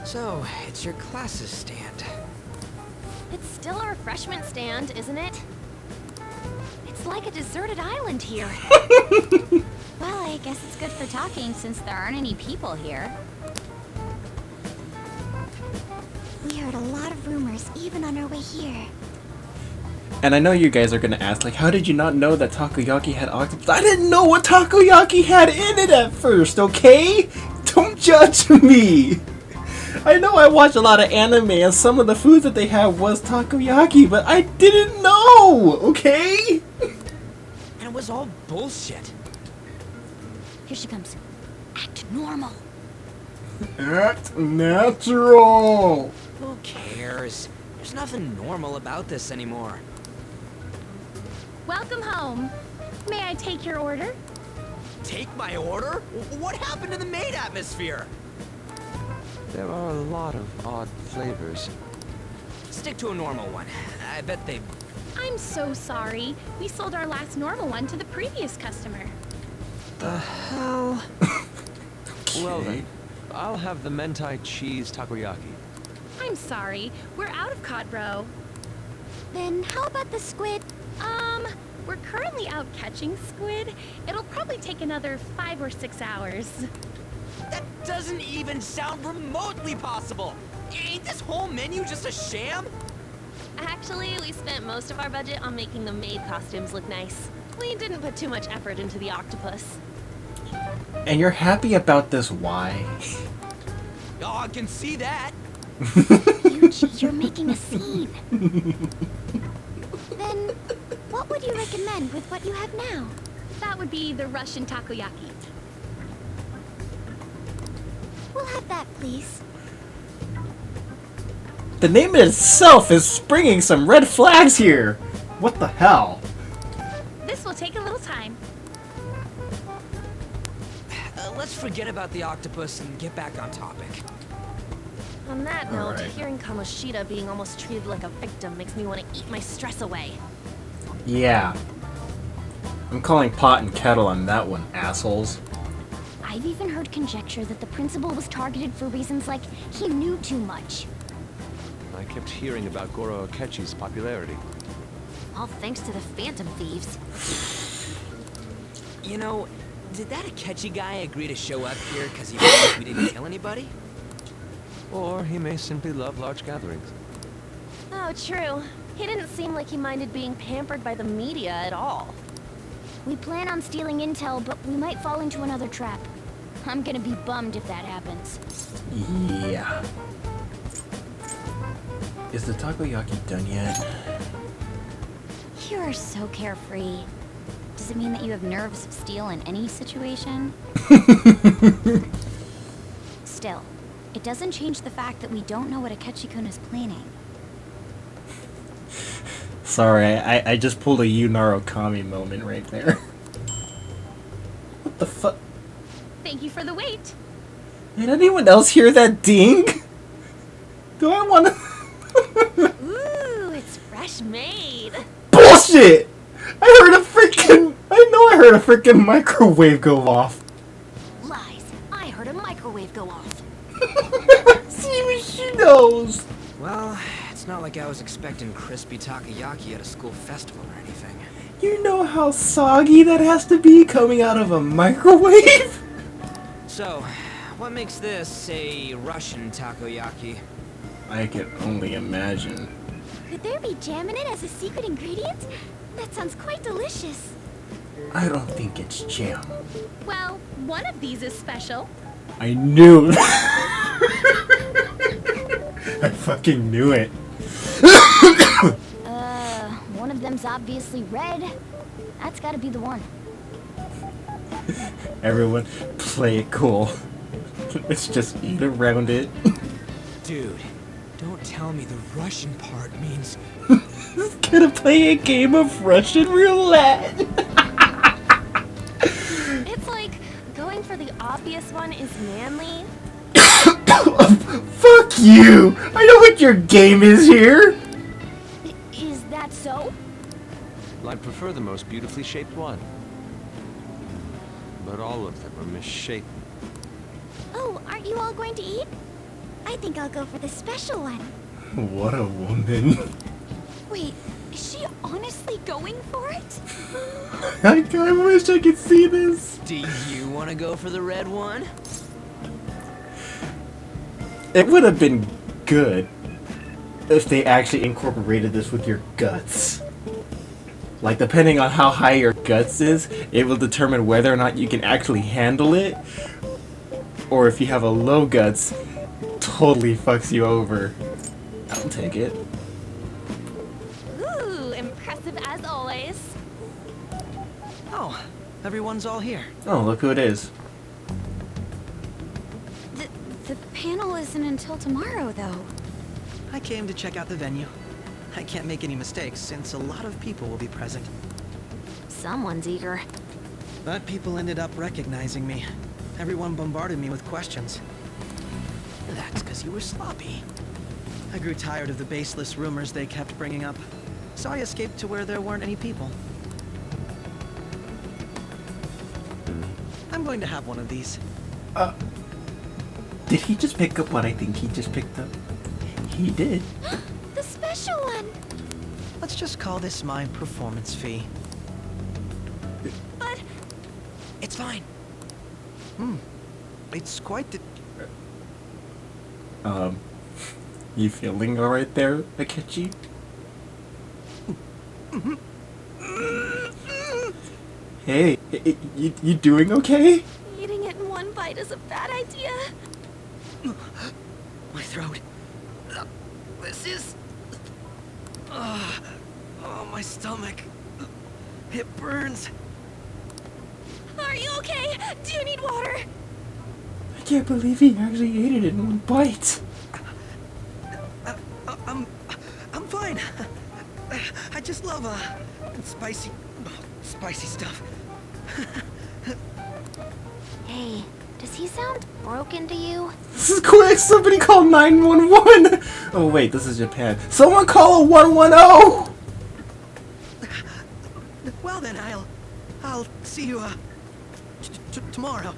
So, it's your class's stand. It's still a refreshment stand, isn't it? It's like a deserted island here. Well, I guess it's good for talking since there aren't any people here. We heard a lot of rumors even on our way here. And I know you guys are gonna ask, like, how did you not know that takoyaki had octopus? I didn't know what takoyaki had in it at first, okay? Don't judge me! I know I watch a lot of anime and some of the foods that they have was takoyaki, but I didn't know, okay? And it was all bullshit. Here she comes. Act normal. Act natural! Who cares? There's nothing normal about this anymore. Welcome home. May I take your order? Take my order? What happened to the maid atmosphere? There are a lot of odd flavors. Stick to a normal one. I bet they... I'm so sorry. We sold our last normal one to the previous customer. The hell? Well then, I'll have the mentai cheese takoyaki. I'm sorry. We're out of cod roe. Then how about the squid? We're currently out catching squid. It'll probably take another 5 or 6 hours. That doesn't even sound remotely possible! Ain't this whole menu just a sham? Actually, we spent most of our budget on making the maid costumes look nice. We didn't put too much effort into the octopus. And you're happy about this, why? Oh, I can see that! You're making a scene. Then, what would you recommend with what you have now? That would be the Russian takoyaki. We'll have that, please. The name itself is springing some red flags here! What the hell? This will take a little time. Let's forget about the octopus and get back on topic. On that note, Alright. hearing Kamoshida being almost treated like a victim makes me want to eat my stress away. Yeah. I'm calling pot and kettle on that one, assholes. I've even heard conjecture that the principal was targeted for reasons like he knew too much. I kept hearing about Goro Akechi's popularity. All thanks to the Phantom Thieves. You know, did that Akechi guy agree to show up here because he realized we didn't kill anybody? Or he may simply love large gatherings. Oh, true. He didn't seem like he minded being pampered by the media at all. We plan on stealing intel, but we might fall into another trap. I'm gonna be bummed if that happens. Yeah. Is the takoyaki done yet? You are so carefree. Does it mean that you have nerves of steel in any situation? Still, it doesn't change the fact that we don't know what Akechi-kun is planning. Sorry, I just pulled a Yunaro Kami moment right there. What the fuck? Thank you for the wait. Did anyone else hear that ding? Do I wanna... Ooh, it's fresh made. Bullshit! I heard a freaking... I know I heard a freaking microwave go off. Lies. I heard a microwave go off. See what she knows. Well, it's not like I was expecting crispy takoyaki at a school festival or anything. You know how soggy that has to be coming out of a microwave? So, what makes this a Russian takoyaki? I can only imagine. Could there be jam in it as a secret ingredient? That sounds quite delicious. I don't think it's jam. Well, one of these is special. I knew. I fucking knew it. One of them's obviously red. That's gotta be the one. Everyone, play it cool. Let's just eat around it. Dude, don't tell me the Russian part means... Gonna play a game of Russian roulette. It's like going for the obvious one is manly. Fuck you! I know what your game is here! Is that so? I'd prefer the most beautifully shaped one. But all of them are misshapen. Oh, aren't you all going to eat? I think I'll go for the special one. What a woman. Wait, is she honestly going for it? I wish I could see this. Do you want to go for the red one? It would have been good if they actually incorporated this with your guts. Like, depending on how high your guts is, it will determine whether or not you can actually handle it. Or if you have a low guts, totally fucks you over. I'll take it. Ooh, impressive as always. Oh, everyone's all here. Oh, look who it is. The panel isn't until tomorrow, though. I came to check out the venue. I can't make any mistakes since a lot of people will be present. Someone's eager. But people ended up recognizing me. Everyone bombarded me with questions. That's because you were sloppy. I grew tired of the baseless rumors they kept bringing up, so I escaped to where there weren't any people. I'm going to have one of these. Did he just pick up what I think he just picked up? He did. The special one! Let's just call this my performance fee. But... It's fine. It's quite the... You feeling alright there, Akechi? Hey, you doing okay? Eating it in one bite is a bad idea. My throat. This is... oh, my stomach. It burns. Are you okay? Do you need water? I can't believe he actually ate it in one bite. I'm fine. I just love spicy stuff. Hey, does he sound broken to you? This is quick! Somebody call 911! Oh wait, this is Japan. Someone call a 110! Well then, I'll see you tomorrow.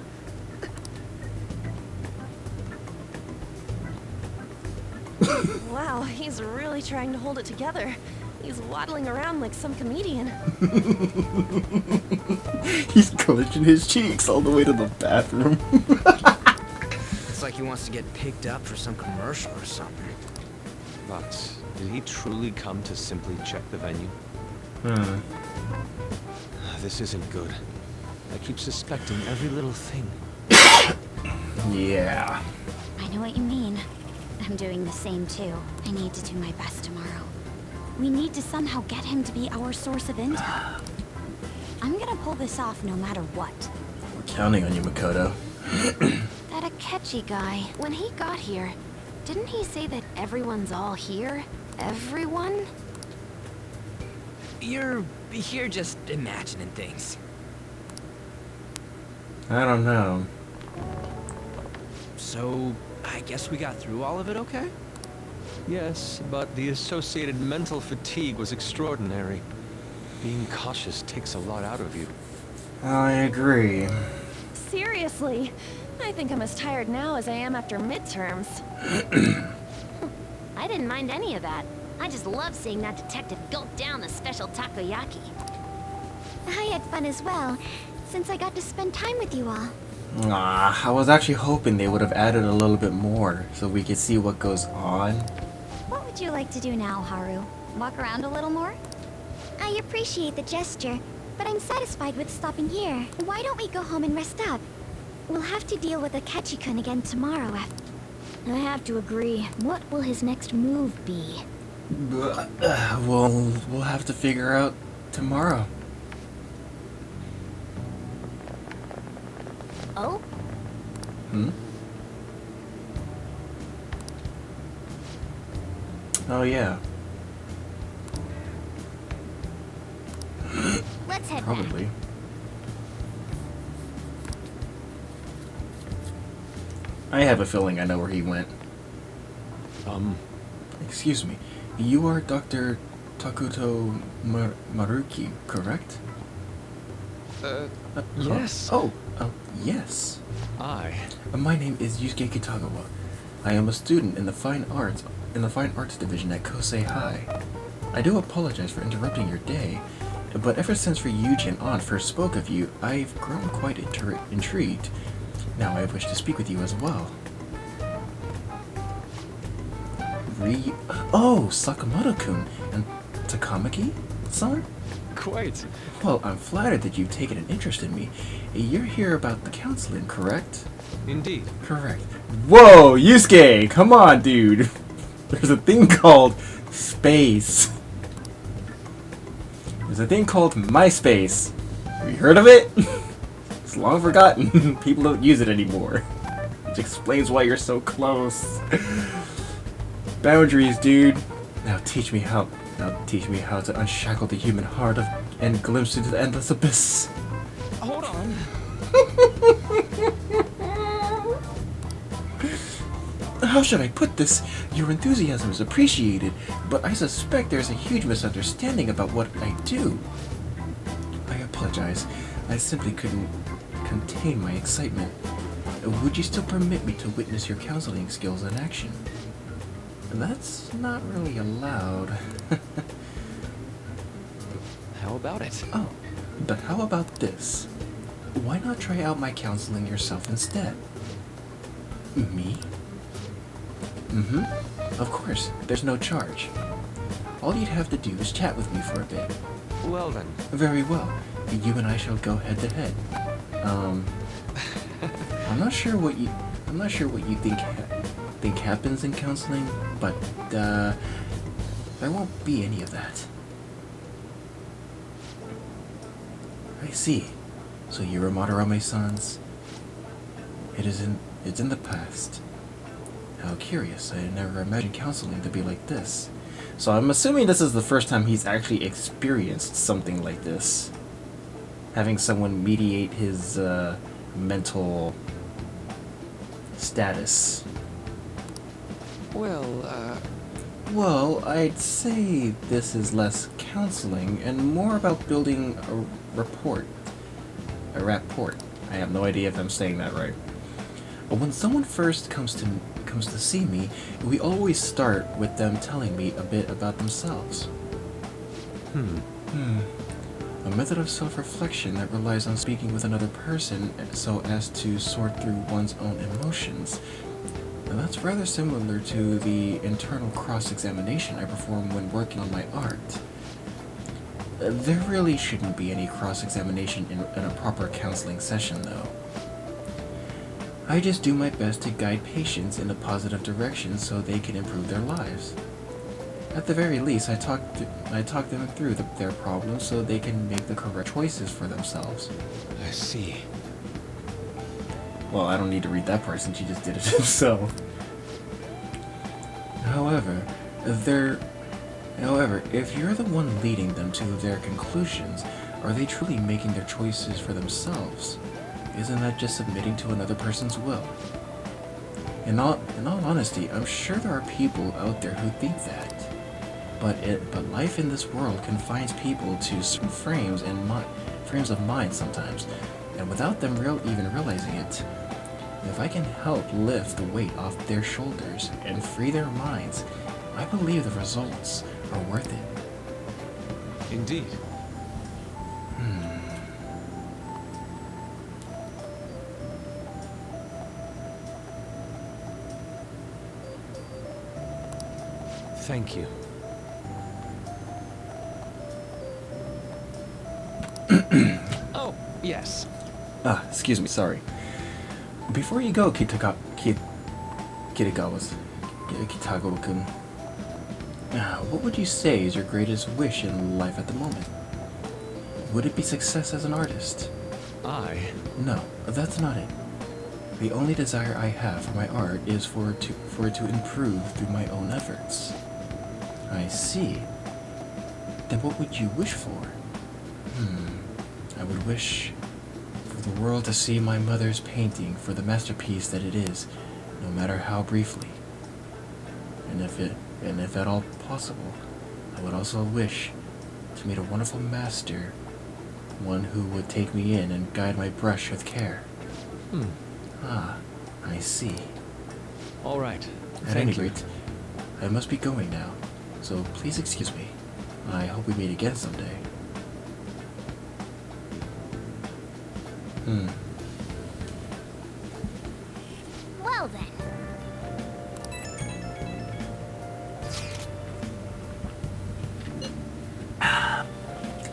Wow, he's really trying to hold it together. He's waddling around like some comedian. He's clenching his cheeks all the way to the bathroom. It's like he wants to get picked up for some commercial or something. But did he truly come to simply check the venue? This isn't good. I keep suspecting every little thing. Yeah. I know what you mean. I'm doing the same too. I need to do my best tomorrow. We need to somehow get him to be our source of intel. I'm gonna pull this off no matter what. We're counting on you, Makoto. That Akechi guy, when he got here, didn't he say that everyone's all here? Everyone? You're just imagining things. I don't know. So, I guess we got through all of it okay? Yes, but the associated mental fatigue was extraordinary. Being cautious takes a lot out of you. I agree. Seriously, I think I'm as tired now as I am after midterms. I didn't mind any of that. I just love seeing that detective gulp down the special takoyaki. I had fun as well, since I got to spend time with you all. I was actually hoping they would have added a little bit more so we could see what goes on. What would you like to do now, Haru? Walk around a little more? I appreciate the gesture, but I'm satisfied with stopping here. Why don't we go home and rest up? We'll have to deal with Akechi-kun again tomorrow after... I have to agree. What will his next move be? Well, we'll have to figure out tomorrow. Oh? Oh, yeah. Let's head Probably. back. I have a feeling I know where he went. Excuse me. You are Dr. Takuto Maruki, correct? Yes. Yes. My name is Yusuke Kitagawa. I am a student in the Fine Arts division at Kosei High. I do apologize for interrupting your day, but ever since Ryuji and Aunt first spoke of you, I've grown quite intrigued. Now I wish to speak with you as well. Sakamoto-kun and Takamaki-san? Quite. Well, I'm flattered that you've taken an interest in me. You're here about the counseling, correct? Indeed. Correct. Whoa, Yusuke! Come on, dude! There's a thing called space. There's a thing called MySpace. Have you heard of it? It's long forgotten. People don't use it anymore. Which explains why you're so close. Boundaries, dude. Now teach me how to unshackle the human heart and glimpse into the endless abyss. Hold on. How should I put this? Your enthusiasm is appreciated, but I suspect there's a huge misunderstanding about what I do. I apologize. I simply couldn't contain my excitement. Would you still permit me to witness your counseling skills in action? That's not really allowed. How about it? Oh, but how about this? Why not try out my counseling yourself instead? Me? Mm-hmm. Of course, there's no charge. All you'd have to do is chat with me for a bit. Well then. Very well. You and I shall go head to head. I'm not sure what you think happens in counseling, but there won't be any of that. I see. So you're a Madarame-sans? It's in the past. How curious. I never imagined counseling to be like this. So I'm assuming this is the first time he's actually experienced something like this. Having someone mediate his mental status. Well, I'd say this is less counseling and more about building a rapport. I have no idea if I'm saying that right. But when someone first comes to see me, we always start with them telling me a bit about themselves. A method of self-reflection that relies on speaking with another person so as to sort through one's own emotions. Now, that's rather similar to the internal cross-examination I perform when working on my art. There really shouldn't be any cross-examination in a proper counseling session, though. I just do my best to guide patients in a positive direction so they can improve their lives. At the very least, I talk them through their problems so they can make the correct choices for themselves. I see. Well, I don't need to read that part since she just did it himself. However, if you're the one leading them to their conclusions, are they truly making their choices for themselves? Isn't that just submitting to another person's will? In all honesty, I'm sure there are people out there who think that. But life in this world confines people to certain frames of mind sometimes, and without them even realizing it. If I can help lift the weight off their shoulders and free their minds, I believe the results are worth it. Indeed. Thank you. Oh, yes. Excuse me, sorry. Before you go, Kitagawa-kun, what would you say is your greatest wish in life at the moment? Would it be success as an artist? No, that's not it. The only desire I have for my art is for it to improve through my own efforts. I see. Then what would you wish for? I would wish for the world to see my mother's painting for the masterpiece that it is, no matter how briefly. And if at all possible, I would also wish to meet a wonderful master, one who would take me in and guide my brush with care. I see. All right. At any rate, I must be going now, so please excuse me. I hope we meet again someday. Well then.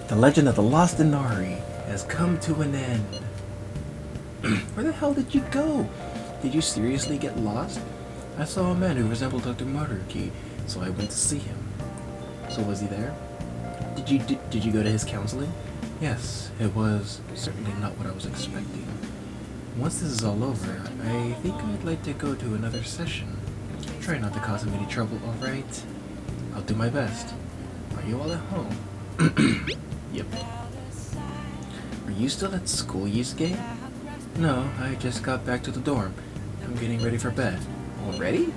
The legend of the Lost Inari has come to an end. Where the hell did you go? Did you seriously get lost? I saw a man who resembled Dr. Maruki, so I went to see him. So was he there? Did you go to his counseling? Yes, it was certainly not what I was expecting. Once this is all over, I think I'd like to go to another session. Try not to cause him any trouble, alright? I'll do my best. Are you all at home? Yep. Are you still at school, Yusuke? No, I just got back to the dorm. I'm getting ready for bed. Already?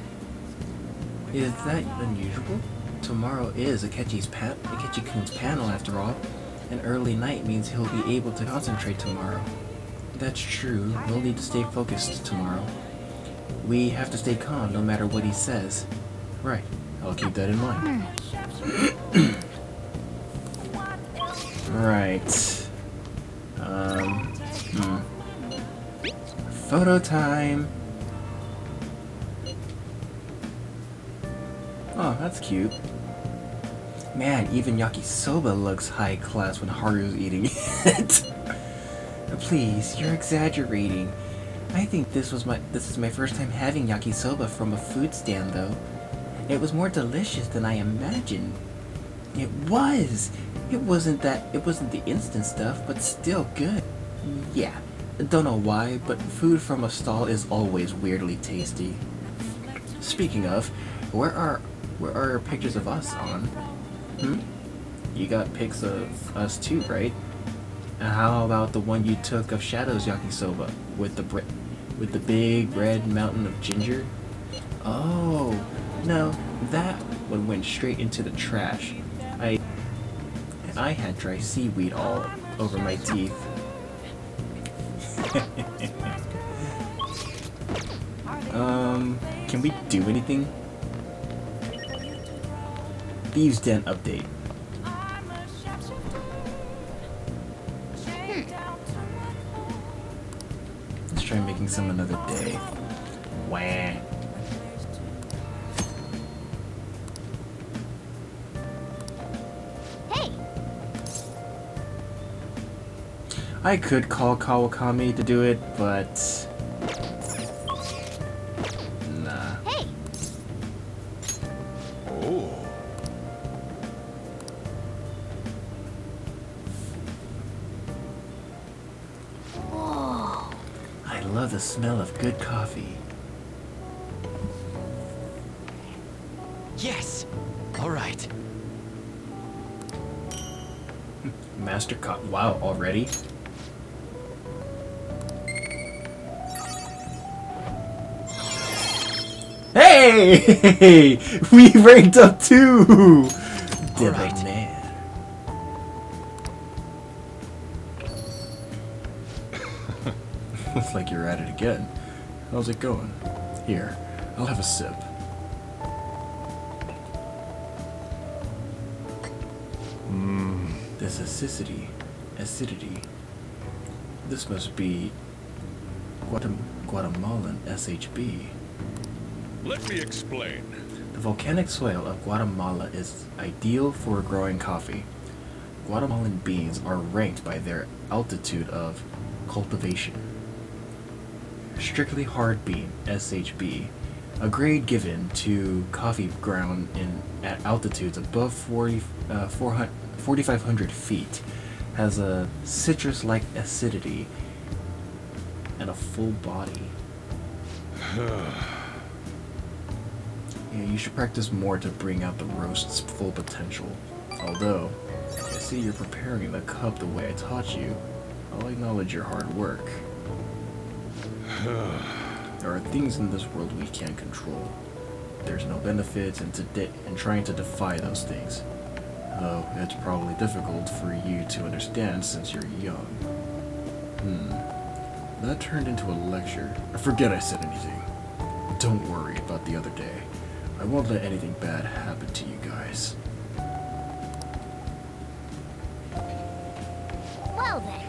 Is that unusual? Tomorrow is Akechi-kun's panel after all. An early night means he'll be able to concentrate tomorrow. That's true. We'll need to stay focused tomorrow. We have to stay calm no matter what he says. Right. I'll keep that in mind. Right. Photo time. Oh, that's cute. Man, even yakisoba looks high class when Haru's eating it. Please, you're exaggerating. I think this is my first time having yakisoba from a food stand, though. It was more delicious than I imagined. It was. It wasn't the instant stuff, but still good. Yeah. Don't know why, but food from a stall is always weirdly tasty. Speaking of, where are pictures of us on? You got pics of us too, right? And how about the one you took of Shadow's yakisoba with the big red mountain of ginger? Oh, no, that one went straight into the trash. I had dry seaweed all over my teeth. Can we do anything? Thieves' Den update. Let's try making some another day. Wah. Hey! I could call Kawakami to do it, but nah. Hey! Oh. Whoa. I love the smell of good coffee. Yes! Alright. Master Wow, already? Hey! We ranked up too! Right. Man. Looks like you're at it again. How's it going? Here, I'll have a sip. This acidity. This must be Guatemalan SHB. Let me explain. The volcanic soil of Guatemala is ideal for growing coffee. Guatemalan beans are ranked by their altitude of cultivation. Strictly hard bean, SHB, a grade given to coffee ground at altitudes above 4,500 feet, has a citrus-like acidity and a full body. Yeah, you should practice more to bring out the roast's full potential. Although, I see you're preparing the cup the way I taught you. I'll acknowledge your hard work. There are things in this world we can't control. There's no benefits in trying to defy those things. Though it's probably difficult for you to understand since you're young. That turned into a lecture. I forget I said anything. Don't worry about the other day. I won't let anything bad happen to you guys. Well then.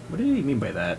What did he mean by that?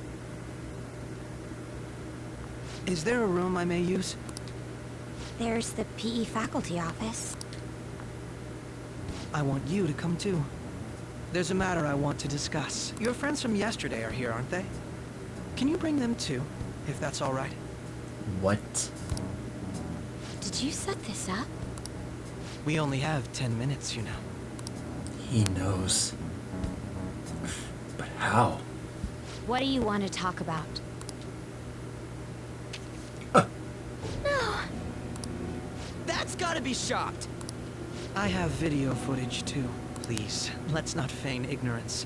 Is there a room I may use? There's the PE faculty office. I want you to come too. There's a matter I want to discuss. Your friends from yesterday are here, aren't they? Can you bring them too, if that's all right? What? Did you set this up? We only have 10 minutes, you know. He knows. But how? What do you want to talk about? No. That's gotta be shopped. I have video footage too. Please, let's not feign ignorance.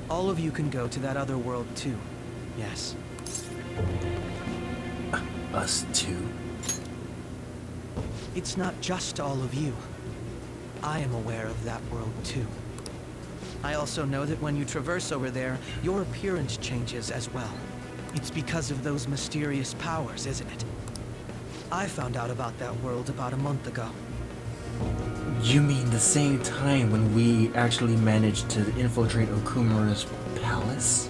All of you can go to that other world too. Yes. Us too? It's not just all of you. I am aware of that world too. I also know that when you traverse over there, your appearance changes as well. It's because of those mysterious powers, isn't it? I found out about that world about a month ago. You mean the same time when we actually managed to infiltrate Okumura's palace?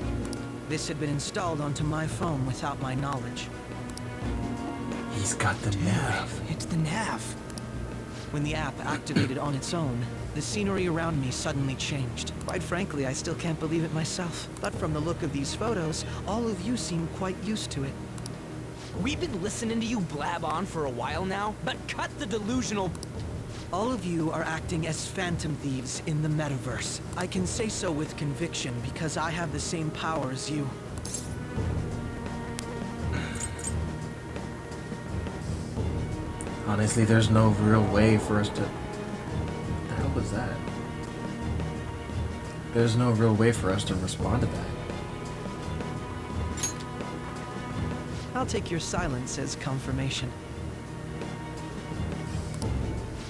This had been installed onto my phone without my knowledge. He's got the nav. It's the nav. When the app activated on its own, the scenery around me suddenly changed. Quite frankly, I still can't believe it myself. But from the look of these photos, all of you seem quite used to it. We've been listening to you blab on for a while now, but cut the delusional... All of you are acting as phantom thieves in the metaverse. I can say so with conviction because I have the same power as you. Honestly, there's no real way for us to... What the hell was that? There's no real way for us to respond to that. I'll take your silence as confirmation.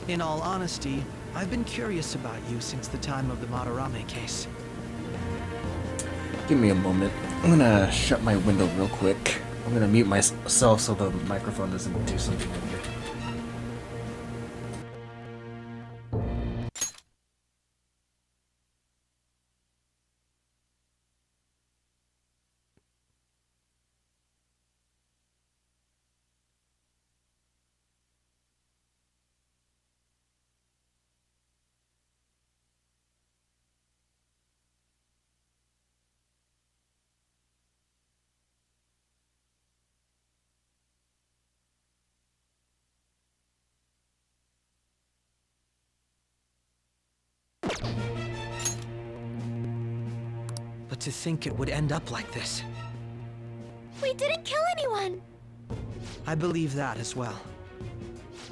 In all honesty, I've been curious about you since the time of the Madarame case. Give me a moment. I'm gonna shut my window real quick. I'm gonna mute myself so the microphone doesn't do something weird. But to think it would end up like this. We didn't kill anyone! I believe that as well.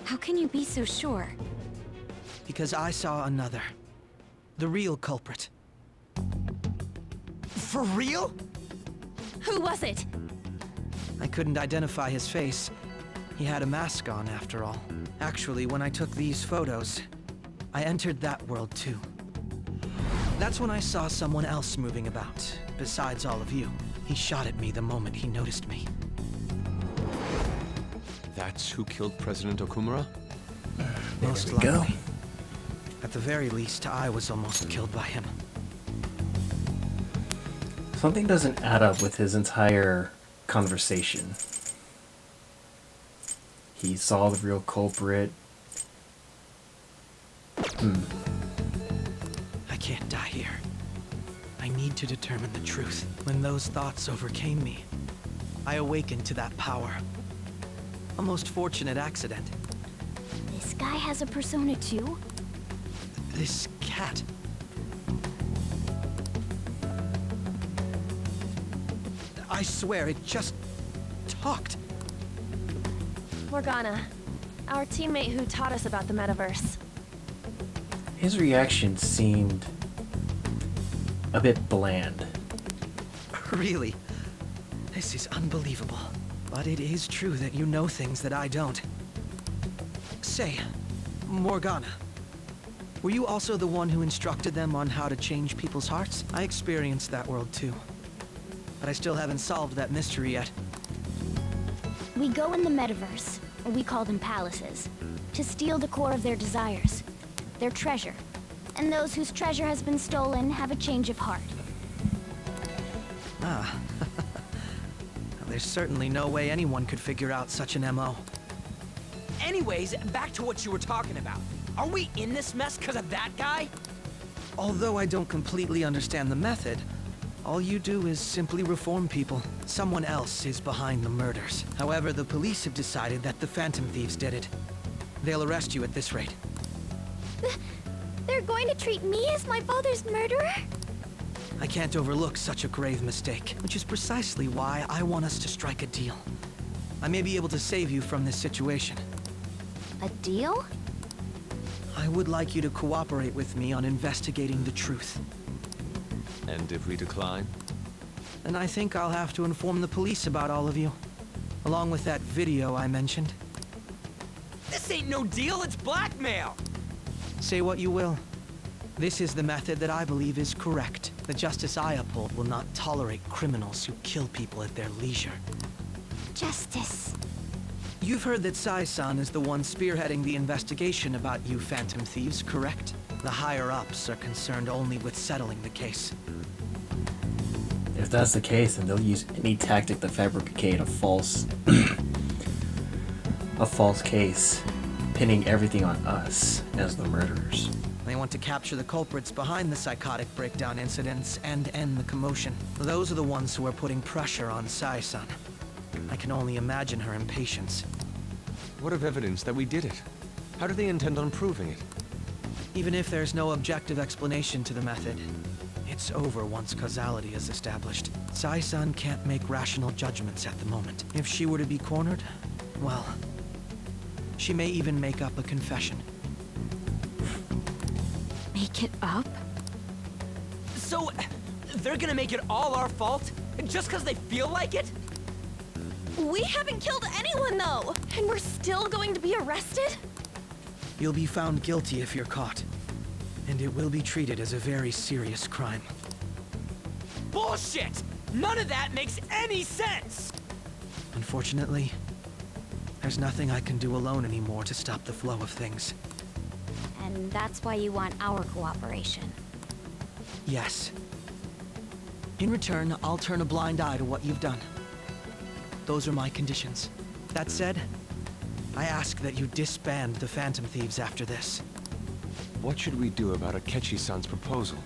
How can you be so sure? Because I saw another. The real culprit. For real? Who was it? I couldn't identify his face. He had a mask on, after all. Actually, when I took these photos, I entered that world too. That's when I saw someone else moving about, besides all of you. He shot at me the moment he noticed me. That's who killed President Okumura? Most likely. Go. At the very least, I was almost killed by him. Something doesn't add up with his entire conversation. He saw the real culprit. I can't die here. I need to determine the truth. When those thoughts overcame me, I awakened to that power. A most fortunate accident. This guy has a persona too? This cat. I swear, it just talked. Morgana, our teammate who taught us about the metaverse. His reaction seemed a bit bland. Really? This is unbelievable. But it is true that you know things that I don't. Say, Morgana, were you also the one who instructed them on how to change people's hearts? I experienced that world too. But I still haven't solved that mystery yet. We go in the metaverse, or we call them palaces, to steal the core of their desires, their treasure. And those whose treasure has been stolen have a change of heart. Ah, There's certainly no way anyone could figure out such an MO. Anyways, back to what you were talking about. Are we in this mess because of that guy? Although I don't completely understand the method, all you do is simply reform people. Someone else is behind the murders. However, the police have decided that the Phantom Thieves did it. They'll arrest you at this rate. They're going to treat me as my father's murderer? I can't overlook such a grave mistake, which is precisely why I want us to strike a deal. I may be able to save you from this situation. A deal? I would like you to cooperate with me on investigating the truth. And if we decline? Then I think I'll have to inform the police about all of you, along with that video I mentioned. This ain't no deal, it's blackmail! Say what you will. This is the method that I believe is correct. The justice I uphold will not tolerate criminals who kill people at their leisure. Justice. You've heard that Sai-san is the one spearheading the investigation about you Phantom Thieves, correct? The higher-ups are concerned only with settling the case. If that's the case, then they'll use any tactic to fabricate a false case, pinning everything on us as the murderers. They want to capture the culprits behind the psychotic breakdown incidents and end the commotion. Those are the ones who are putting pressure on Sai-san. I can only imagine her impatience. What of evidence that we did it? How do they intend on proving it? Even if there's no objective explanation to the method, it's over once causality is established. Sai-san can't make rational judgments at the moment. If she were to be cornered, well, she may even make up a confession. Make it up? So, they're gonna make it all our fault? Just because they feel like it? We haven't killed anyone, though! And we're still going to be arrested? You'll be found guilty if you're caught, and it will be treated as a very serious crime. Bullshit! None of that makes any sense! Unfortunately, there's nothing I can do alone anymore to stop the flow of things. And that's why you want our cooperation. Yes. In return, I'll turn a blind eye to what you've done. Those are my conditions. That said, I ask that you disband the Phantom Thieves after this. What should we do about Akechi-san's proposal?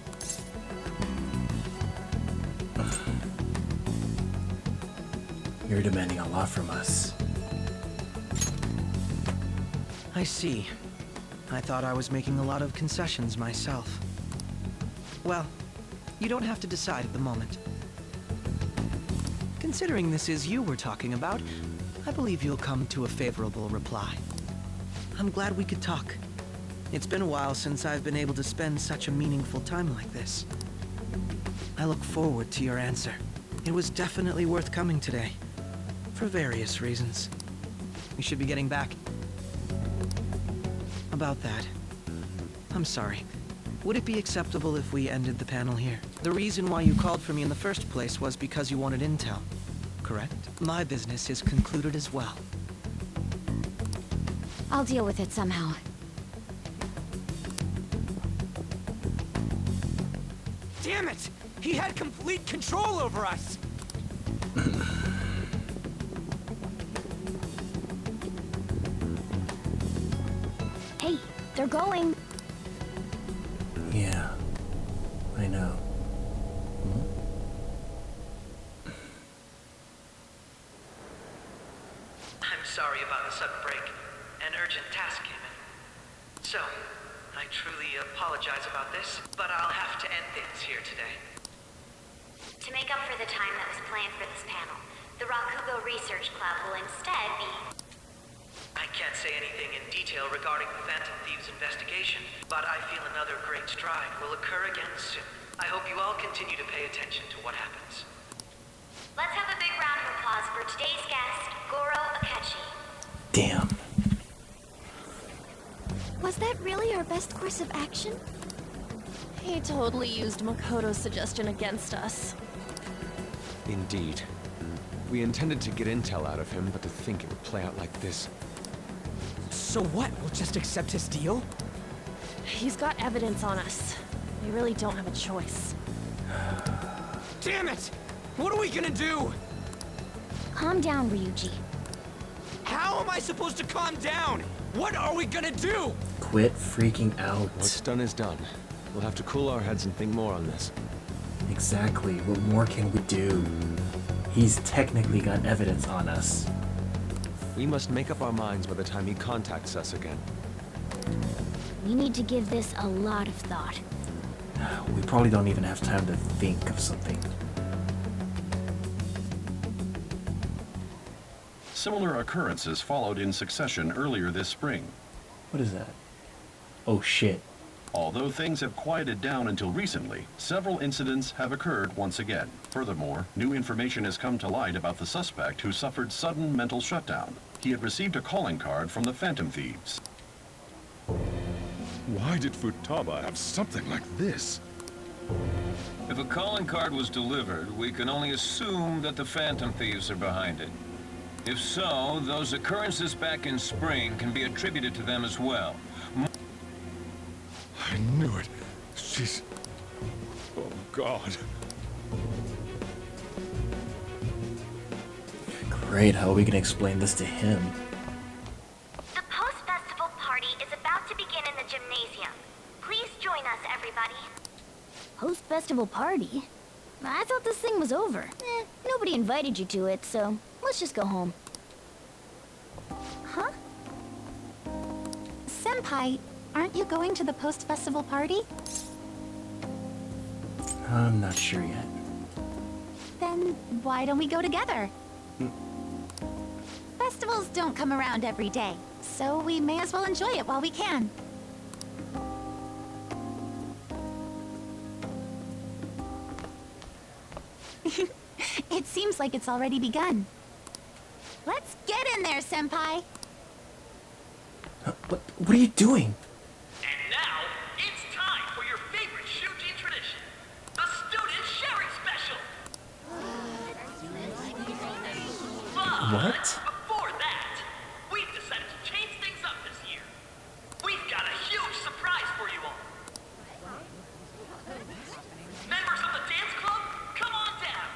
You're demanding a lot from us. I see. I thought I was making a lot of concessions myself. Well, you don't have to decide at the moment. Considering this is you we're talking about, I believe you'll come to a favorable reply. I'm glad we could talk. It's been a while since I've been able to spend such a meaningful time like this. I look forward to your answer. It was definitely worth coming today, for various reasons. We should be getting back. About that, I'm sorry. Would it be acceptable if we ended the panel here? The reason why you called for me in the first place was because you wanted intel, correct? My business is concluded as well. I'll deal with it somehow. Damn it! He had complete control over us! Hey, they're going. Yeah, I know. I'm sorry about the sudden break. An urgent task came in. So, I truly apologize about this, but I'll have to end things here today. To make up for the time that was planned for this panel, the Rakugo Research Club will instead be... I can't say anything in detail regarding the Phantom Thieves investigation, but I feel another great stride will occur again soon. I hope you all continue to pay attention to what happens. Let's have a big round of applause for today's guest, Goro Akechi. Damn. Was that really our best course of action? He totally used Makoto's suggestion against us. Indeed. We intended to get intel out of him, but to think it would play out like this. So what? We'll just accept his deal? He's got evidence on us. We really don't have a choice. Damn it! What are we gonna do? Calm down, Ryuji. How am I supposed to calm down? What are we gonna do? Quit freaking out. What's done is done. We'll have to cool our heads and think more on this. Exactly. What more can we do? He's technically got evidence on us. We must make up our minds by the time he contacts us again. We need to give this a lot of thought. We probably don't even have time to think of something. Similar occurrences followed in succession earlier this spring. What is that? Oh shit. Although things have quieted down until recently, several incidents have occurred once again. Furthermore, new information has come to light about the suspect who suffered sudden mental shutdown. He had received a calling card from the Phantom Thieves. Why did Futaba have something like this? If a calling card was delivered, we can only assume that the Phantom Thieves are behind it. If so, those occurrences back in spring can be attributed to them as well. I knew it. She's... Oh, God. Great, how are we gonna explain this to him? The post-festival party is about to begin in the gymnasium. Please join us, everybody. Post-festival party? I thought this thing was over. Nobody invited you to it, so let's just go home. Huh? Senpai, aren't you going to the post-festival party? I'm not sure yet. Then why don't we go together? Festivals don't come around every day, so we may as well enjoy it while we can. It seems like it's already begun. Let's get in there, Senpai! What are you doing? And now, it's time for your favorite Shuji tradition, the student sharing special! But What? before that, we've decided to change things up this year. We've got a huge surprise for you all. Members of the dance club, come on down.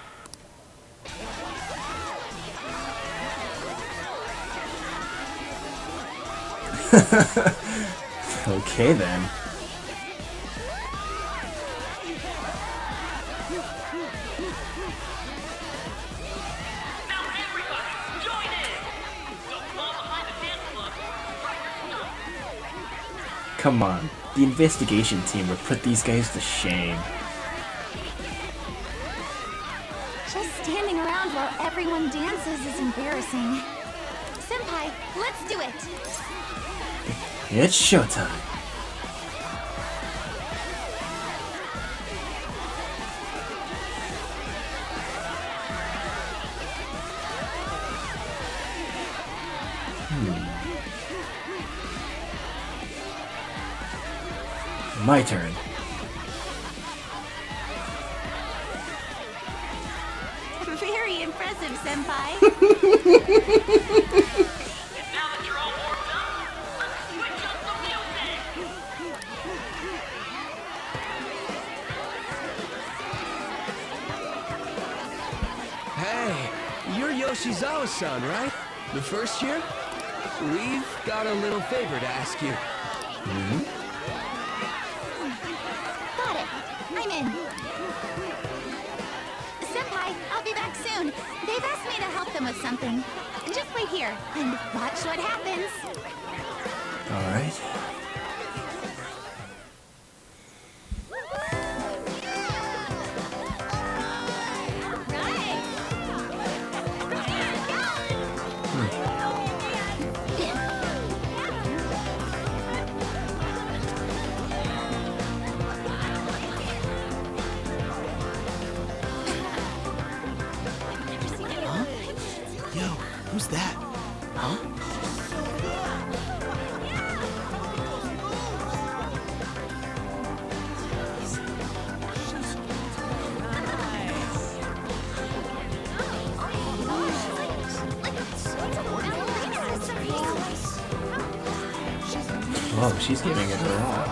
Okay then. Now everybody, join in. Don't fall behind the dance club. Right your stuff. Come on. The investigation team would put these guys to shame. Just standing around while everyone dances is embarrassing. Senpai, let's do it! It's showtime. My turn. Very impressive, Senpai. Hey, you're Yoshizawa-san, right? The first year? We've got a little favor to ask you. Got it. I'm in. Senpai, I'll be back soon. They've asked me to help them with something. Just wait here and watch what happens. Alright. Yo, who's that? Huh? Oh, she's giving it her all.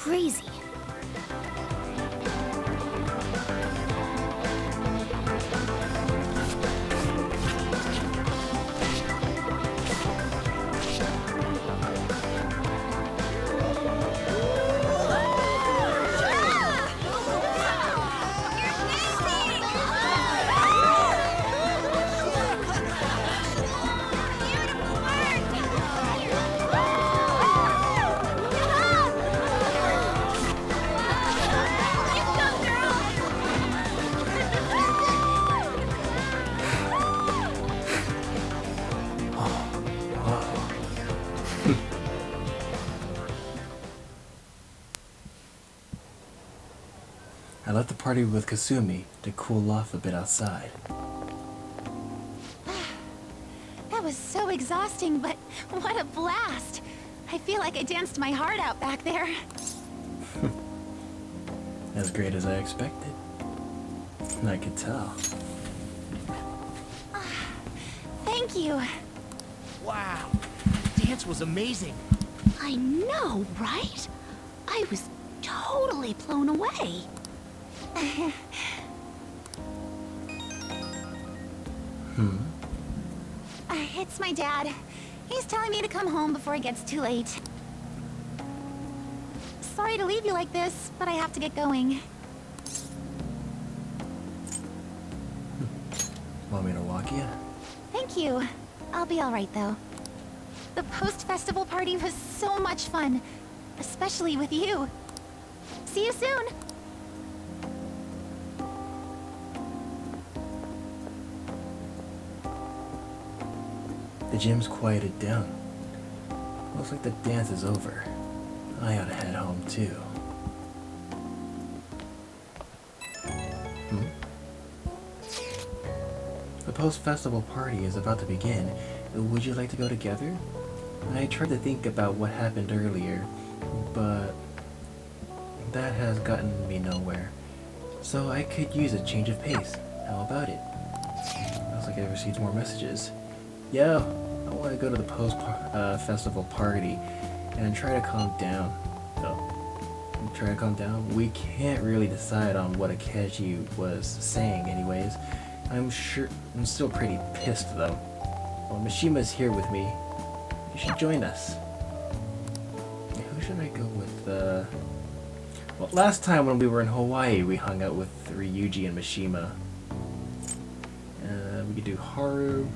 crazy. I left the party with Kasumi to cool off a bit outside. That was so exhausting, but what a blast! I feel like I danced my heart out back there. As great as I expected. I could tell. Thank you. Wow, dance was amazing. I know, right? I was totally blown away. It's my dad. He's telling me to come home before it gets too late. Sorry to leave you like this, but I have to get going. Want me to walk you? Thank you. I'll be alright though. The post-festival party was so much fun, especially with you. See you soon! The gym's quieted down. Looks like the dance is over. I ought to head home too. The post-festival party is about to begin. Would you like to go together? I tried to think about what happened earlier, but that has gotten me nowhere. So I could use a change of pace. How about it? Looks like I received more messages. Yo, I want to go to the post-festival party and try to calm down. Oh, try to calm down? We can't really decide on what Akechi was saying anyways. I'm still pretty pissed though. Well, Mishima's here with me. You should join us. Who should I go with? Well, last time when we were in Hawaii, we hung out with Ryuji and Mishima. We could do Haru.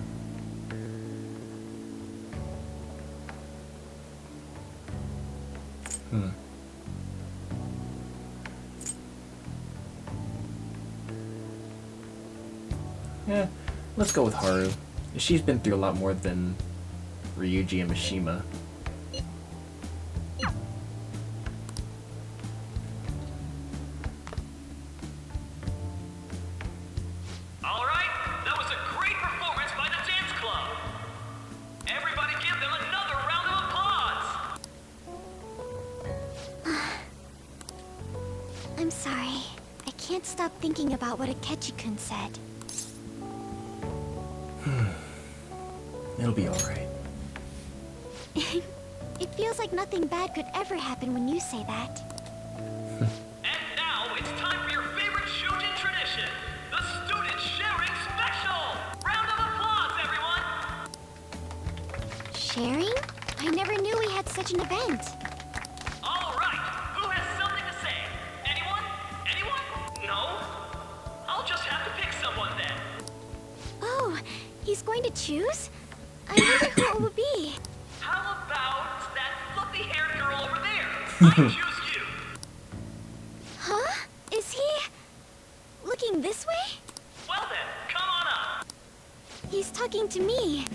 Yeah, let's go with Haru. She's been through a lot more than Ryuji and Mishima. Alright, that was a great performance by the dance club. Everybody give them another round of applause. I'm sorry. I can't stop thinking about what Akechi-kun said. It'll be alright. It feels like nothing bad could ever happen when you say that. And now it's time for your favorite Shujin tradition, the student sharing special. Round of applause, everyone. Sharing? I never knew we had such an event. All right, who has something to say? Anyone? Anyone? No? I'll just have to pick someone then. Oh, he's going to choose? I wonder who it would be. How about that fluffy-haired girl over there? I choose you. Huh? Is he looking this way? Well then, come on up. He's talking to me,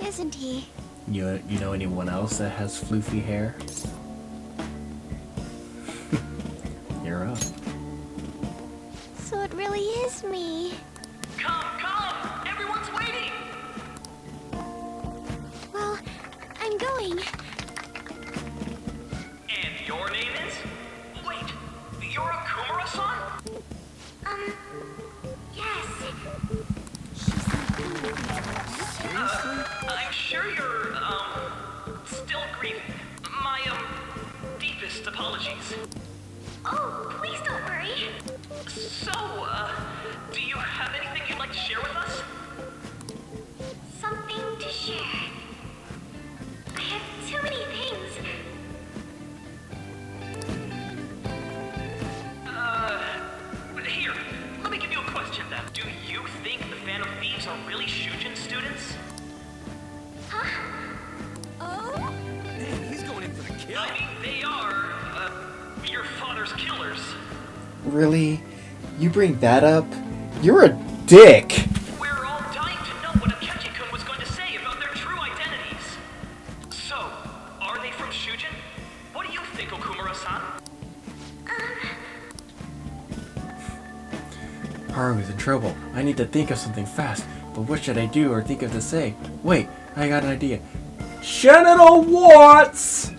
isn't he? You know anyone else that has floofy hair? You're up. So it really is me. Come, come! Everyone's waiting! Well, I'm going. And your name is? Wait, you're Akumura-san? Yes. Seriously? I'm sure you're, still grieving. My, deepest apologies. I mean, they are, your father's killers. Really? You bring that up? You're a dick! We're all dying to know what Akechi-kun was going to say about their true identities. So, are they from Shujin? What do you think, Okumura-san? Haru's in trouble. I need to think of something fast. But what should I do or think of to say? Wait, I got an idea. Genital warts!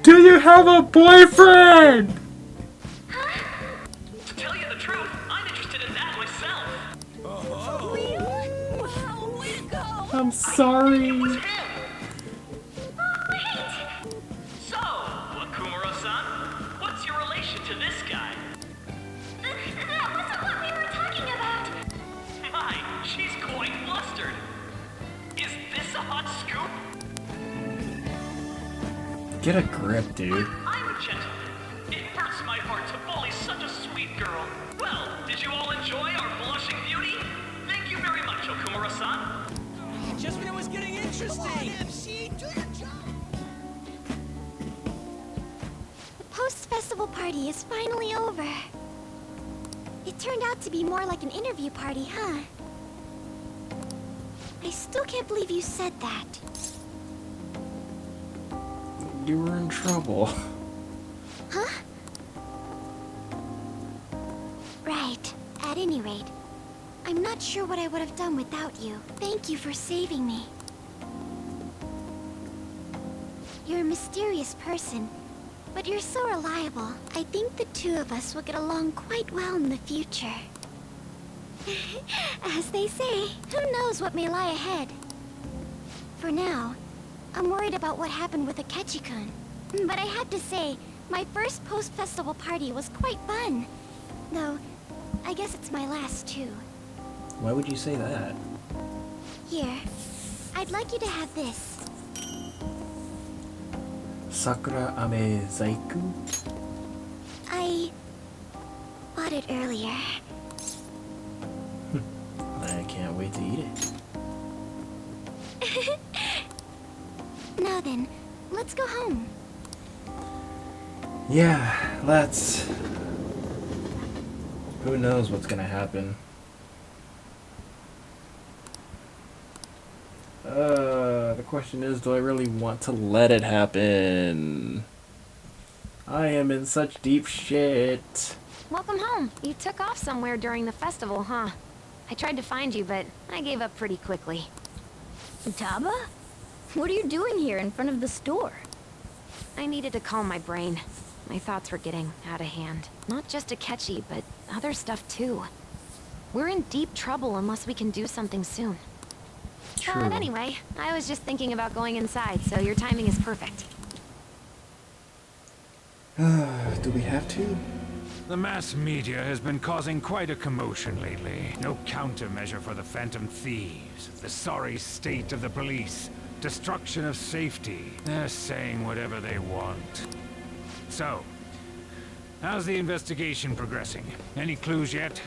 Do you have a boyfriend? To tell you the truth, I'm interested in that myself. Wow, way to go! I'm sorry. So, Okumura-san, what's your relation to this guy? That wasn't what we were talking about. My, she's quite flustered. Is this a hot scoop? Get a grip, dude. I'm a gentleman. It hurts my heart to bully such a sweet girl. Well, did you all enjoy our blushing beauty? Thank you very much, Okumura-san. Just when it was getting interesting! MC, do your job! The post-festival party is finally over. It turned out to be more like an interview party, huh? I still can't believe you said that. You were in trouble. Huh? Right. At any rate, I'm not sure what I would have done without you. Thank you for saving me. You're a mysterious person, but you're so reliable. I think the two of us will get along quite well in the future. As they say, who knows what may lie ahead? For now, I'm worried about what happened with Akechi-kun. But I have to say, my first post-festival party was quite fun. Though, I guess it's my last too. Why would you say that? Here, I'd like you to have this. Sakura Ame Zaiku? I bought it earlier. I can't wait to eat it. Now then, let's go home. Yeah, let's... Who knows what's gonna happen? The question is, do I really want to let it happen? I am in such deep shit. Welcome home. You took off somewhere during the festival, huh? I tried to find you, but I gave up pretty quickly. Taba? What are you doing here in front of the store? I needed to calm my brain. My thoughts were getting out of hand. Not just Akechi, but other stuff too. We're in deep trouble unless we can do something soon. True. But anyway, I was just thinking about going inside, so your timing is perfect. Do we have to? The mass media has been causing quite a commotion lately. No countermeasure for the Phantom Thieves, the sorry state of the police, destruction of safety. They're saying whatever they want. So, how's the investigation progressing? Any clues yet?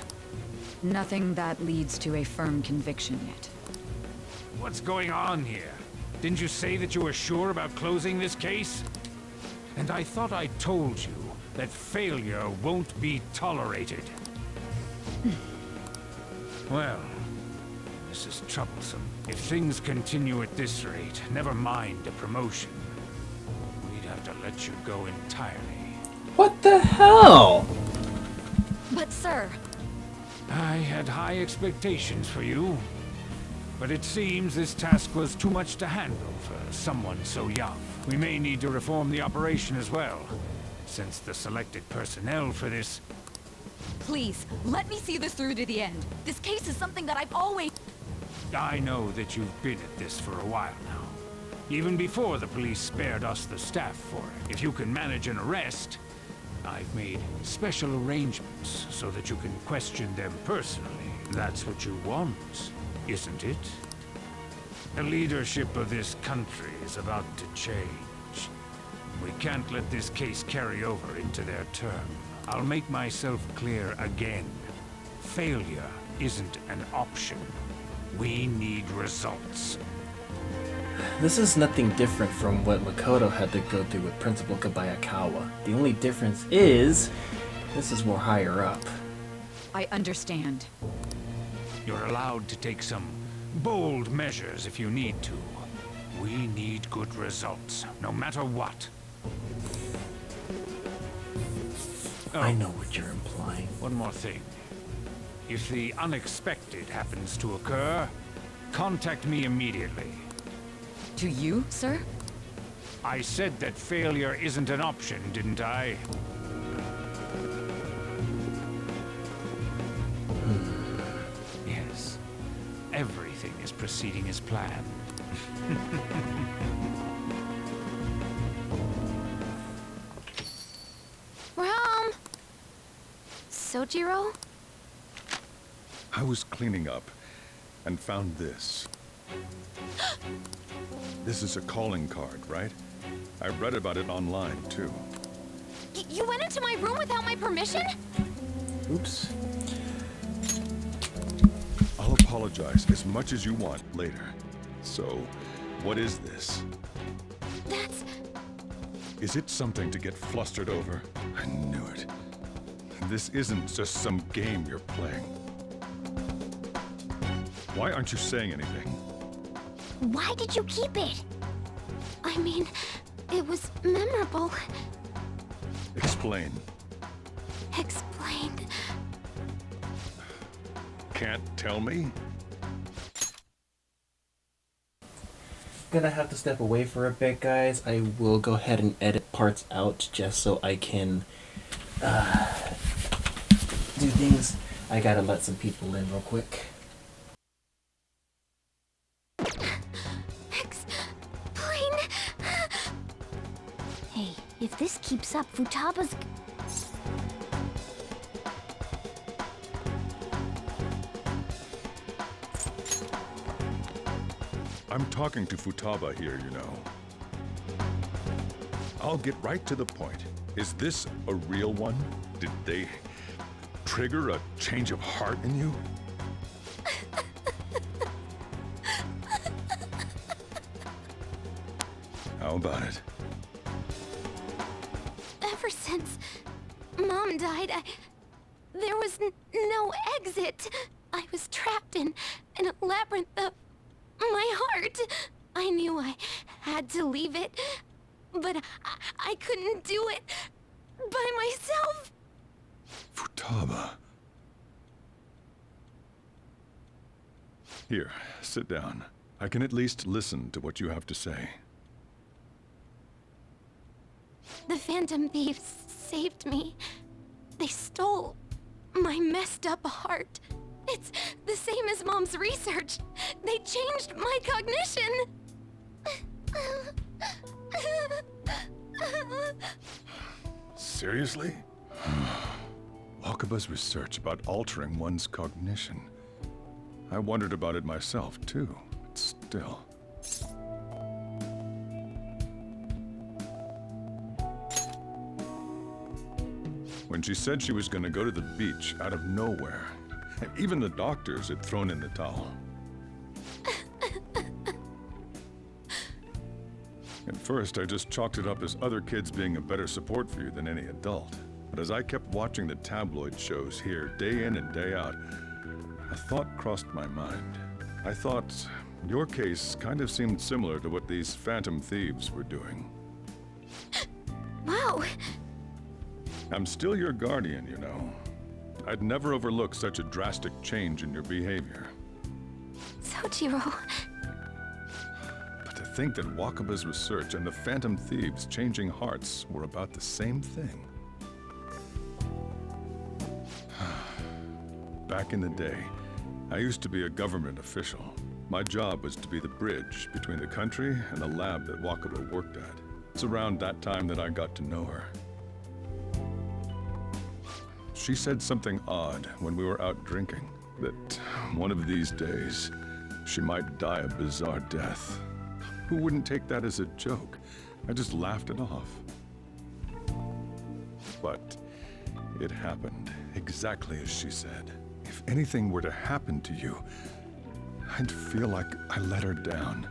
Nothing that leads to a firm conviction yet. What's going on here? Didn't you say that you were sure about closing this case? And I thought I told you that failure won't be tolerated. Well, this is troublesome. If things continue at this rate, never mind a promotion. We'd have to let you go entirely. What the hell? But sir... I had high expectations for you. But it seems this task was too much to handle for someone so young. We may need to reform the operation as well, since the selected personnel for this... Please, let me see this through to the end. This case is something that I've always... I know that you've been at this for a while now. Even before the police spared us the staff for it. If you can manage an arrest, I've made special arrangements so that you can question them personally. That's what you want, isn't it? The leadership of this country is about to change. We can't let this case carry over into their term. I'll make myself clear again. Failure isn't an option. We need results. This is nothing different from what Makoto had to go through with Principal Kobayakawa. The only difference is, this is more higher up. I understand. You're allowed to take some bold measures if you need to. We need good results, no matter what. Oh, I know what you're implying. One more thing. If the unexpected happens to occur, contact me immediately. To you, sir? I said that failure isn't an option, didn't I? Yes. Everything is proceeding as planned. We're home. Sojiro? I was cleaning up and found this. This is a calling card, right? I read about it online, too. You went into my room without my permission? Oops. I'll apologize as much as you want later. So, what is this? That's... Is it something to get flustered over? I knew it. This isn't just some game you're playing. Why aren't you saying anything? Why did you keep it? I mean, it was memorable. Explain. Explain. Can't tell me? Gonna have to step away for a bit, guys. I will go ahead and edit parts out just so I can do things. I gotta let some people in real quick. Hey, if this keeps up, Futaba's... I'm talking to Futaba here, you know. I'll get right to the point. Is this a real one? Did they trigger a change of heart in you? How about it? Ever since Mom died, there was no exit. I was trapped in a labyrinth of my heart. I knew I had to leave it, but I couldn't do it by myself. Futaba. Here, sit down. I can at least listen to what you have to say. The Phantom Thieves saved me. They stole my messed up heart. It's the same as Mom's research. They changed my cognition. Seriously? Wakaba's research about altering one's cognition. I wondered about it myself, too, but still. When she said she was gonna go to the beach out of nowhere, even the doctors had thrown in the towel. At first, I just chalked it up as other kids being a better support for you than any adult. But as I kept watching the tabloid shows here, day in and day out, a thought crossed my mind. I thought, your case kind of seemed similar to what these Phantom Thieves were doing. Wow. I'm still your guardian, you know. I'd never overlook such a drastic change in your behavior. Sojiro. But to think that Wakaba's research and the Phantom Thieves changing hearts were about the same thing. Back in the day, I used to be a government official. My job was to be the bridge between the country and the lab that Wakaba worked at. It's around that time that I got to know her. She said something odd when we were out drinking, that one of these days, she might die a bizarre death. Who wouldn't take that as a joke? I just laughed it off. But It happened exactly as she said. If anything were to happen to you, I'd feel like I let her down.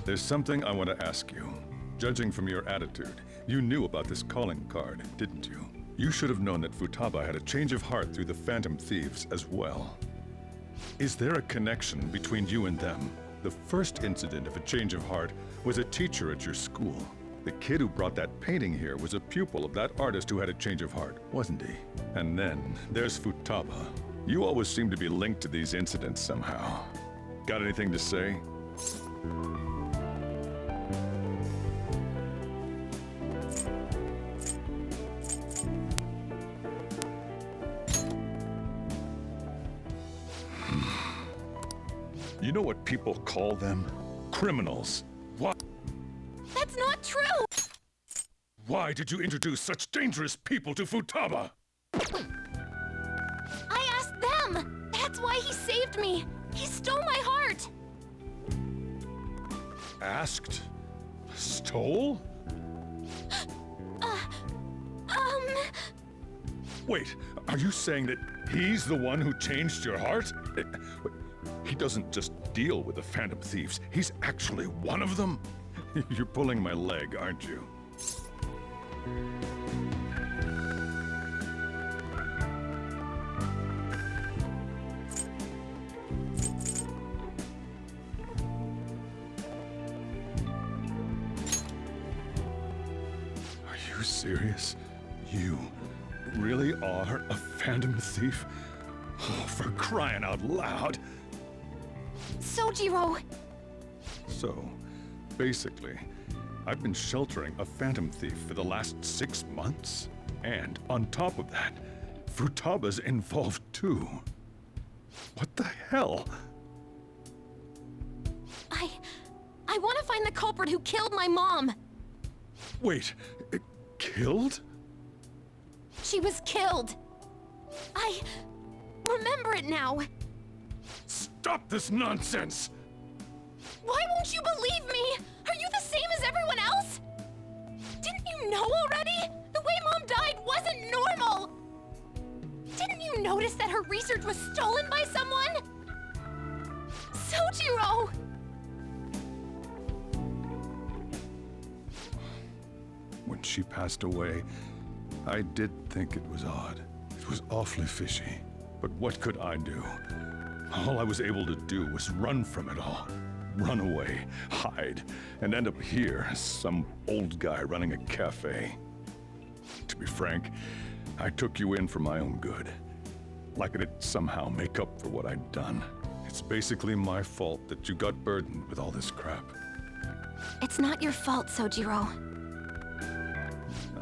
There's something I want to ask you. Judging from your attitude, you knew about this calling card, didn't you? You should have known that Futaba had a change of heart through the Phantom Thieves as well. Is there a connection between you and them? The first incident of a change of heart was a teacher at your school. The kid who brought that painting here was a pupil of that artist who had a change of heart, wasn't he? And then there's Futaba. You always seem to be linked to these incidents somehow. Got anything to say? You know what people call them? Criminals. What? That's not true! Why did you introduce such dangerous people to Futaba? I asked them! That's why he saved me! He stole my heart! Asked? Stole? Wait, are you saying that he's the one who changed your heart? He doesn't just deal with the Phantom Thieves, he's actually one of them? You're pulling my leg, aren't you? Are you serious? You really are a Phantom Thief? Oh, for crying out loud! Sojiro! So, basically, I've been sheltering a Phantom Thief for the last 6 months. And on top of that, Futaba's involved too. What the hell? I want to find the culprit who killed my mom! Wait, killed? She was killed! I remember it now! Stop this nonsense! Why won't you believe me? Are you the same as everyone else? Didn't you know already? The way Mom died wasn't normal! Didn't you notice that her research was stolen by someone? Sojiro! When she passed away, I did think it was odd. It was awfully fishy. But what could I do? All I was able to do was run from it all. Run away, hide, and end up here as some old guy running a cafe. To be frank, I took you in for my own good. Like it'd somehow make up for what I'd done. It's basically my fault that you got burdened with all this crap. It's not your fault, Sojiro.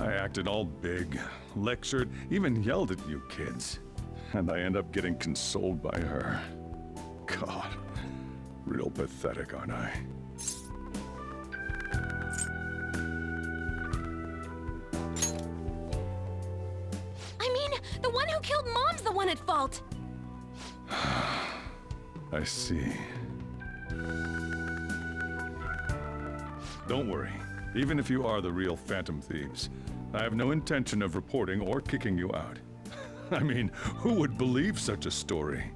I acted all big, lectured, even yelled at you kids. And I end up getting consoled by her. God, real pathetic, aren't I? I mean, the one who killed Mom's the one at fault! I see. Don't worry. Even if you are the real Phantom Thieves, I have no intention of reporting or kicking you out. I mean, who would believe such a story?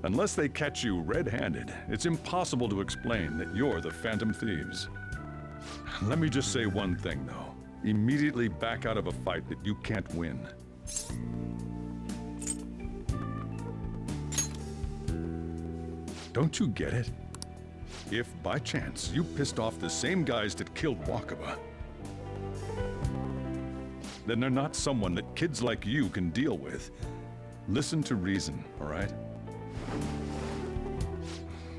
Unless they catch you red-handed, it's impossible to explain that you're the Phantom Thieves. Let me just say one thing, though. Immediately back out of a fight that you can't win. Don't you get it? If, by chance, you pissed off the same guys that killed Wakaba, then they're not someone that kids like you can deal with. Listen to reason, all right?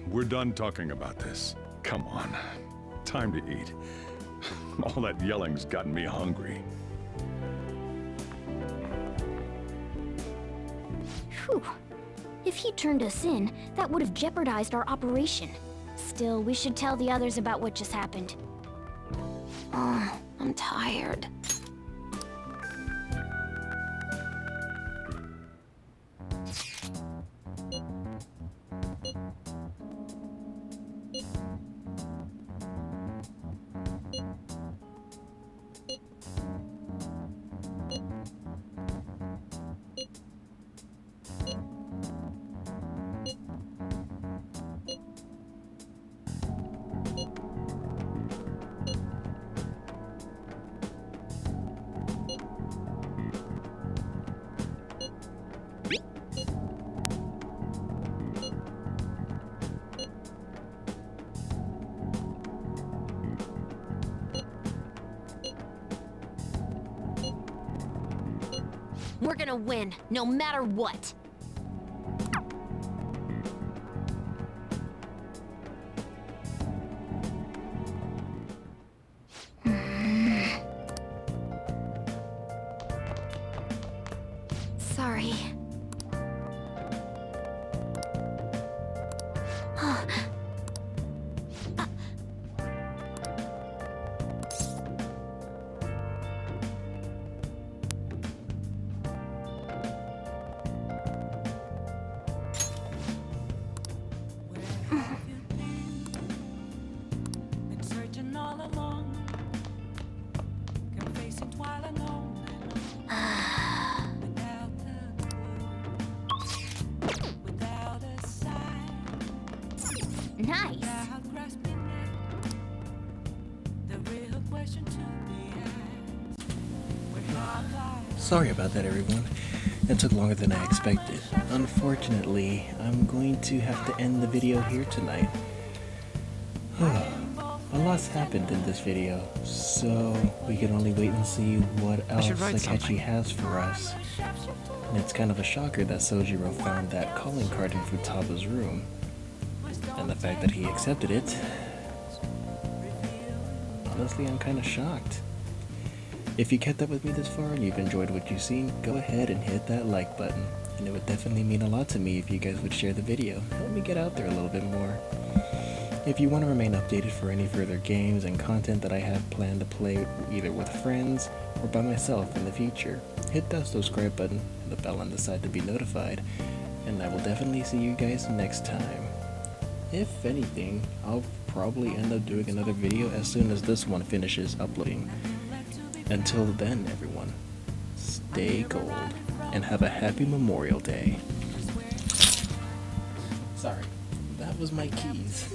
We're done talking about this. Come on. Time to eat. All that yelling's gotten me hungry. Whew. If he turned us in, that would have jeopardized our operation. Still, we should tell the others about what just happened. Oh, I'm tired. We're gonna win, no matter what. Sorry. Nice. Sorry about that, everyone. It took longer than I expected. Unfortunately, I'm going to have to end the video here tonight. A lot's happened in this video, so we can only wait and see what else Akechi has for us. And it's kind of a shocker that Sojiro found that calling card in Futaba's room. And the fact that he accepted it, honestly, I'm kind of shocked. If you kept up with me this far and you've enjoyed what you've seen, go ahead and hit that like button. And it would definitely mean a lot to me if you guys would share the video. Help me get out there a little bit more. If you want to remain updated for any further games and content that I have planned to play either with friends or by myself in the future, hit that subscribe button and the bell on the side to be notified. And I will definitely see you guys next time. If anything, I'll probably end up doing another video as soon as this one finishes uploading. Until then, everyone, stay gold and have a happy Memorial Day. Sorry, that was my keys.